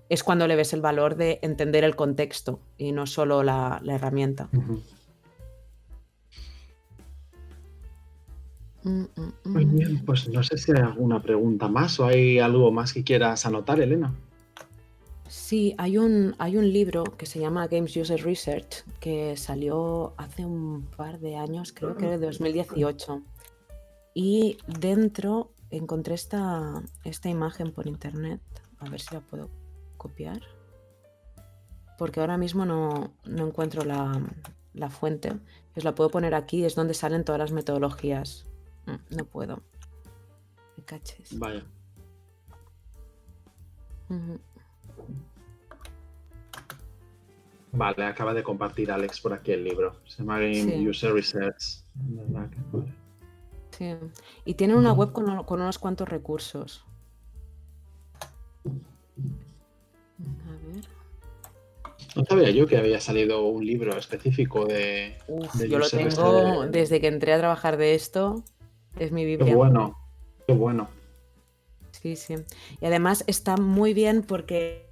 es cuando le ves el valor de entender el contexto y no solo la herramienta. Muy bien, pues no sé si hay alguna pregunta más o hay algo más que quieras anotar, Elena. Sí, hay un libro que se llama Games User Research que salió hace un par de años, creo que era de 2018. Y dentro encontré esta imagen por internet. A ver si la puedo copiar. Porque ahora mismo no encuentro la fuente. Os la puedo poner aquí, es donde salen todas las metodologías. No puedo. Me caches. Vaya. Ujú. Vale, acaba de compartir Alex por aquí el libro. Se llama Game Sí. User Research. ¿Verdad que vale? Sí. Y tienen una web con unos cuantos recursos. A ver. No sabía yo que había salido un libro específico de Yo lo User tengo Research. desde que entré a trabajar de esto. Es mi Qué Biblia. bueno, qué bueno. Sí, sí. Y además está muy bien porque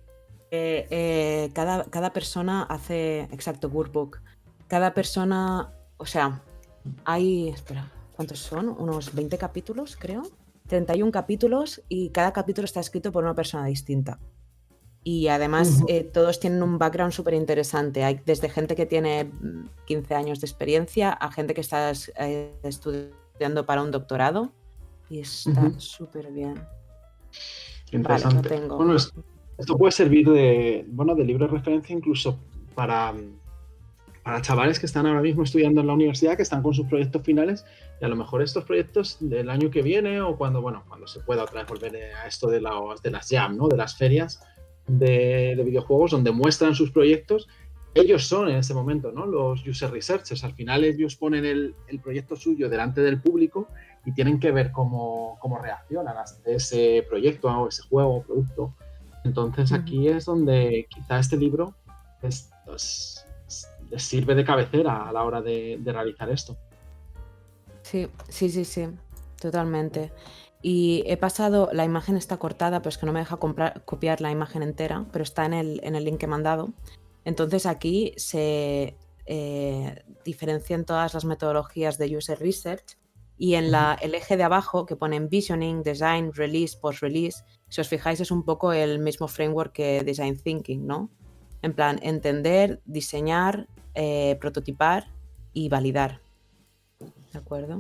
cada persona hace, exacto, workbook. Cada persona, o sea, espera, ¿cuántos son? Unos 20 capítulos, creo. 31 capítulos y cada capítulo está escrito por una persona distinta. Y además todos tienen un background súper interesante. Hay desde gente que tiene 15 años de experiencia a gente que está estudiando para un doctorado. Y está súper bien. Interesante. Vale, lo tengo. Bueno, esto puede servir de libro de referencia incluso para chavales que están ahora mismo estudiando en la universidad, que están con sus proyectos finales, y a lo mejor estos proyectos del año que viene o cuando se pueda otra vez volver a esto de las jam, ¿no? De las ferias de videojuegos donde muestran sus proyectos. Ellos son en ese momento, ¿no? Los user researchers. Al final ellos ponen el proyecto suyo delante del público y tienen que ver cómo reaccionan a ese proyecto o ese juego o producto. Entonces aquí es donde quizá este libro les sirve de cabecera a la hora de realizar esto. Sí, totalmente. Y he pasado, la imagen está cortada, pero es que no me deja copiar la imagen entera, pero está en el link que he mandado. Entonces aquí se diferencian todas las metodologías de User Research y en el eje de abajo que pone Visioning, Design, Release, Post-Release, si os fijáis es un poco el mismo framework que Design Thinking, ¿no? En plan, entender, diseñar, prototipar y validar. ¿De acuerdo?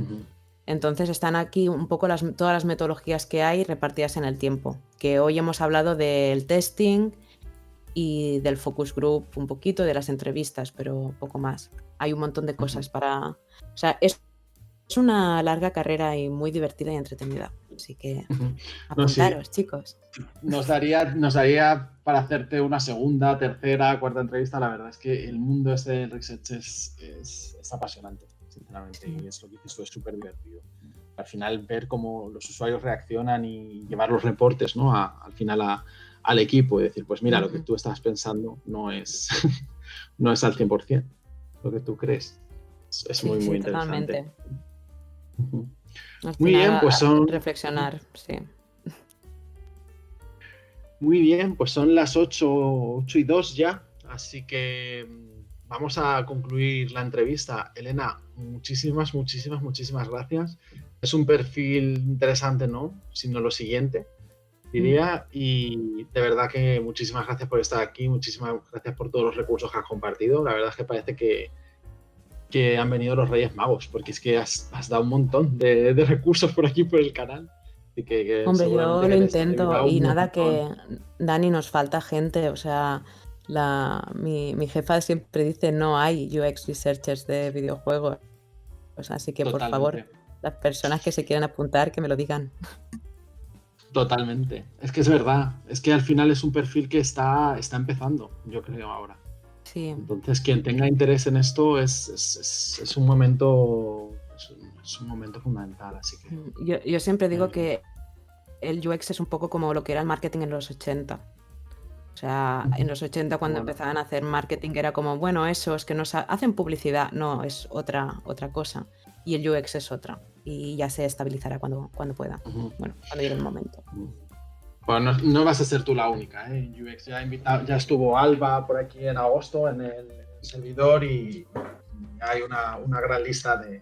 Entonces están aquí un poco todas las metodologías que hay repartidas en el tiempo. Que hoy hemos hablado del testing y del focus group un poquito, de las entrevistas, pero poco más. Hay un montón de cosas para... O sea, es una larga carrera y muy divertida y entretenida. Así que apuntaros, chicos. Nos daría para hacerte una segunda, tercera, cuarta entrevista. La verdad es que el mundo del research es apasionante, sinceramente, y es lo que dices tú, es súper divertido. Al final ver cómo los usuarios reaccionan y llevar los reportes, ¿no? al final al equipo y decir, pues mira, lo que tú estás pensando no es al 100% lo que tú crees. Es muy interesante. Muy bien, pues reflexionar, sí. Muy bien, pues son las 8:02 ya, así que vamos a concluir la entrevista. Elena, muchísimas gracias. Es un perfil interesante, ¿no? Sino lo siguiente, diría, y de verdad que muchísimas gracias por estar aquí, muchísimas gracias por todos los recursos que has compartido. La verdad es que parece que han venido los Reyes Magos, porque es que has dado un montón de recursos por aquí, por el canal. Hombre, yo lo intento y nada, que Dani, nos falta gente, o sea, mi jefa siempre dice no hay UX researchers de videojuegos, o sea, así que por favor, las personas que se quieran apuntar, que me lo digan. Totalmente, es que es verdad, es que al final es un perfil que está empezando, yo creo ahora. Sí. Entonces quien tenga interés en esto es un momento fundamental, así que... Yo siempre digo que el UX es un poco como lo que era el marketing en los 80. O sea, en los 80 cuando empezaban a hacer marketing era como, bueno, esos que nos hacen publicidad, no, es otra cosa. Y el UX es otra. Y ya se estabilizará cuando pueda. Bueno, cuando llegue el momento. Bueno, no vas a ser tú la única, ¿eh? En UX ya estuvo Alba por aquí en agosto en el servidor y hay una gran lista de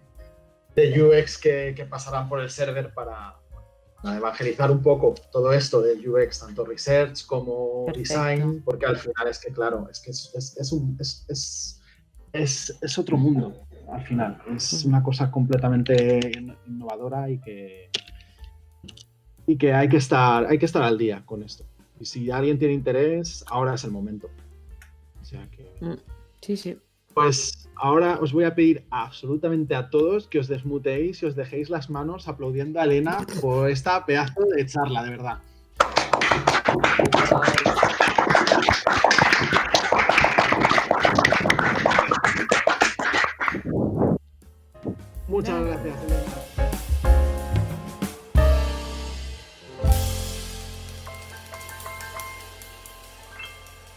UX que pasarán por el server para evangelizar un poco todo esto del UX, tanto research como design, porque al final es que, claro, es que es otro mundo, al final. Es una cosa completamente innovadora y que y que hay que estar al día con esto. Y si alguien tiene interés, ahora es el momento. O sea que... Sí, sí. Pues ahora os voy a pedir absolutamente a todos que os desmuteéis y os dejéis las manos aplaudiendo a Elena por esta pedazo de charla, de verdad.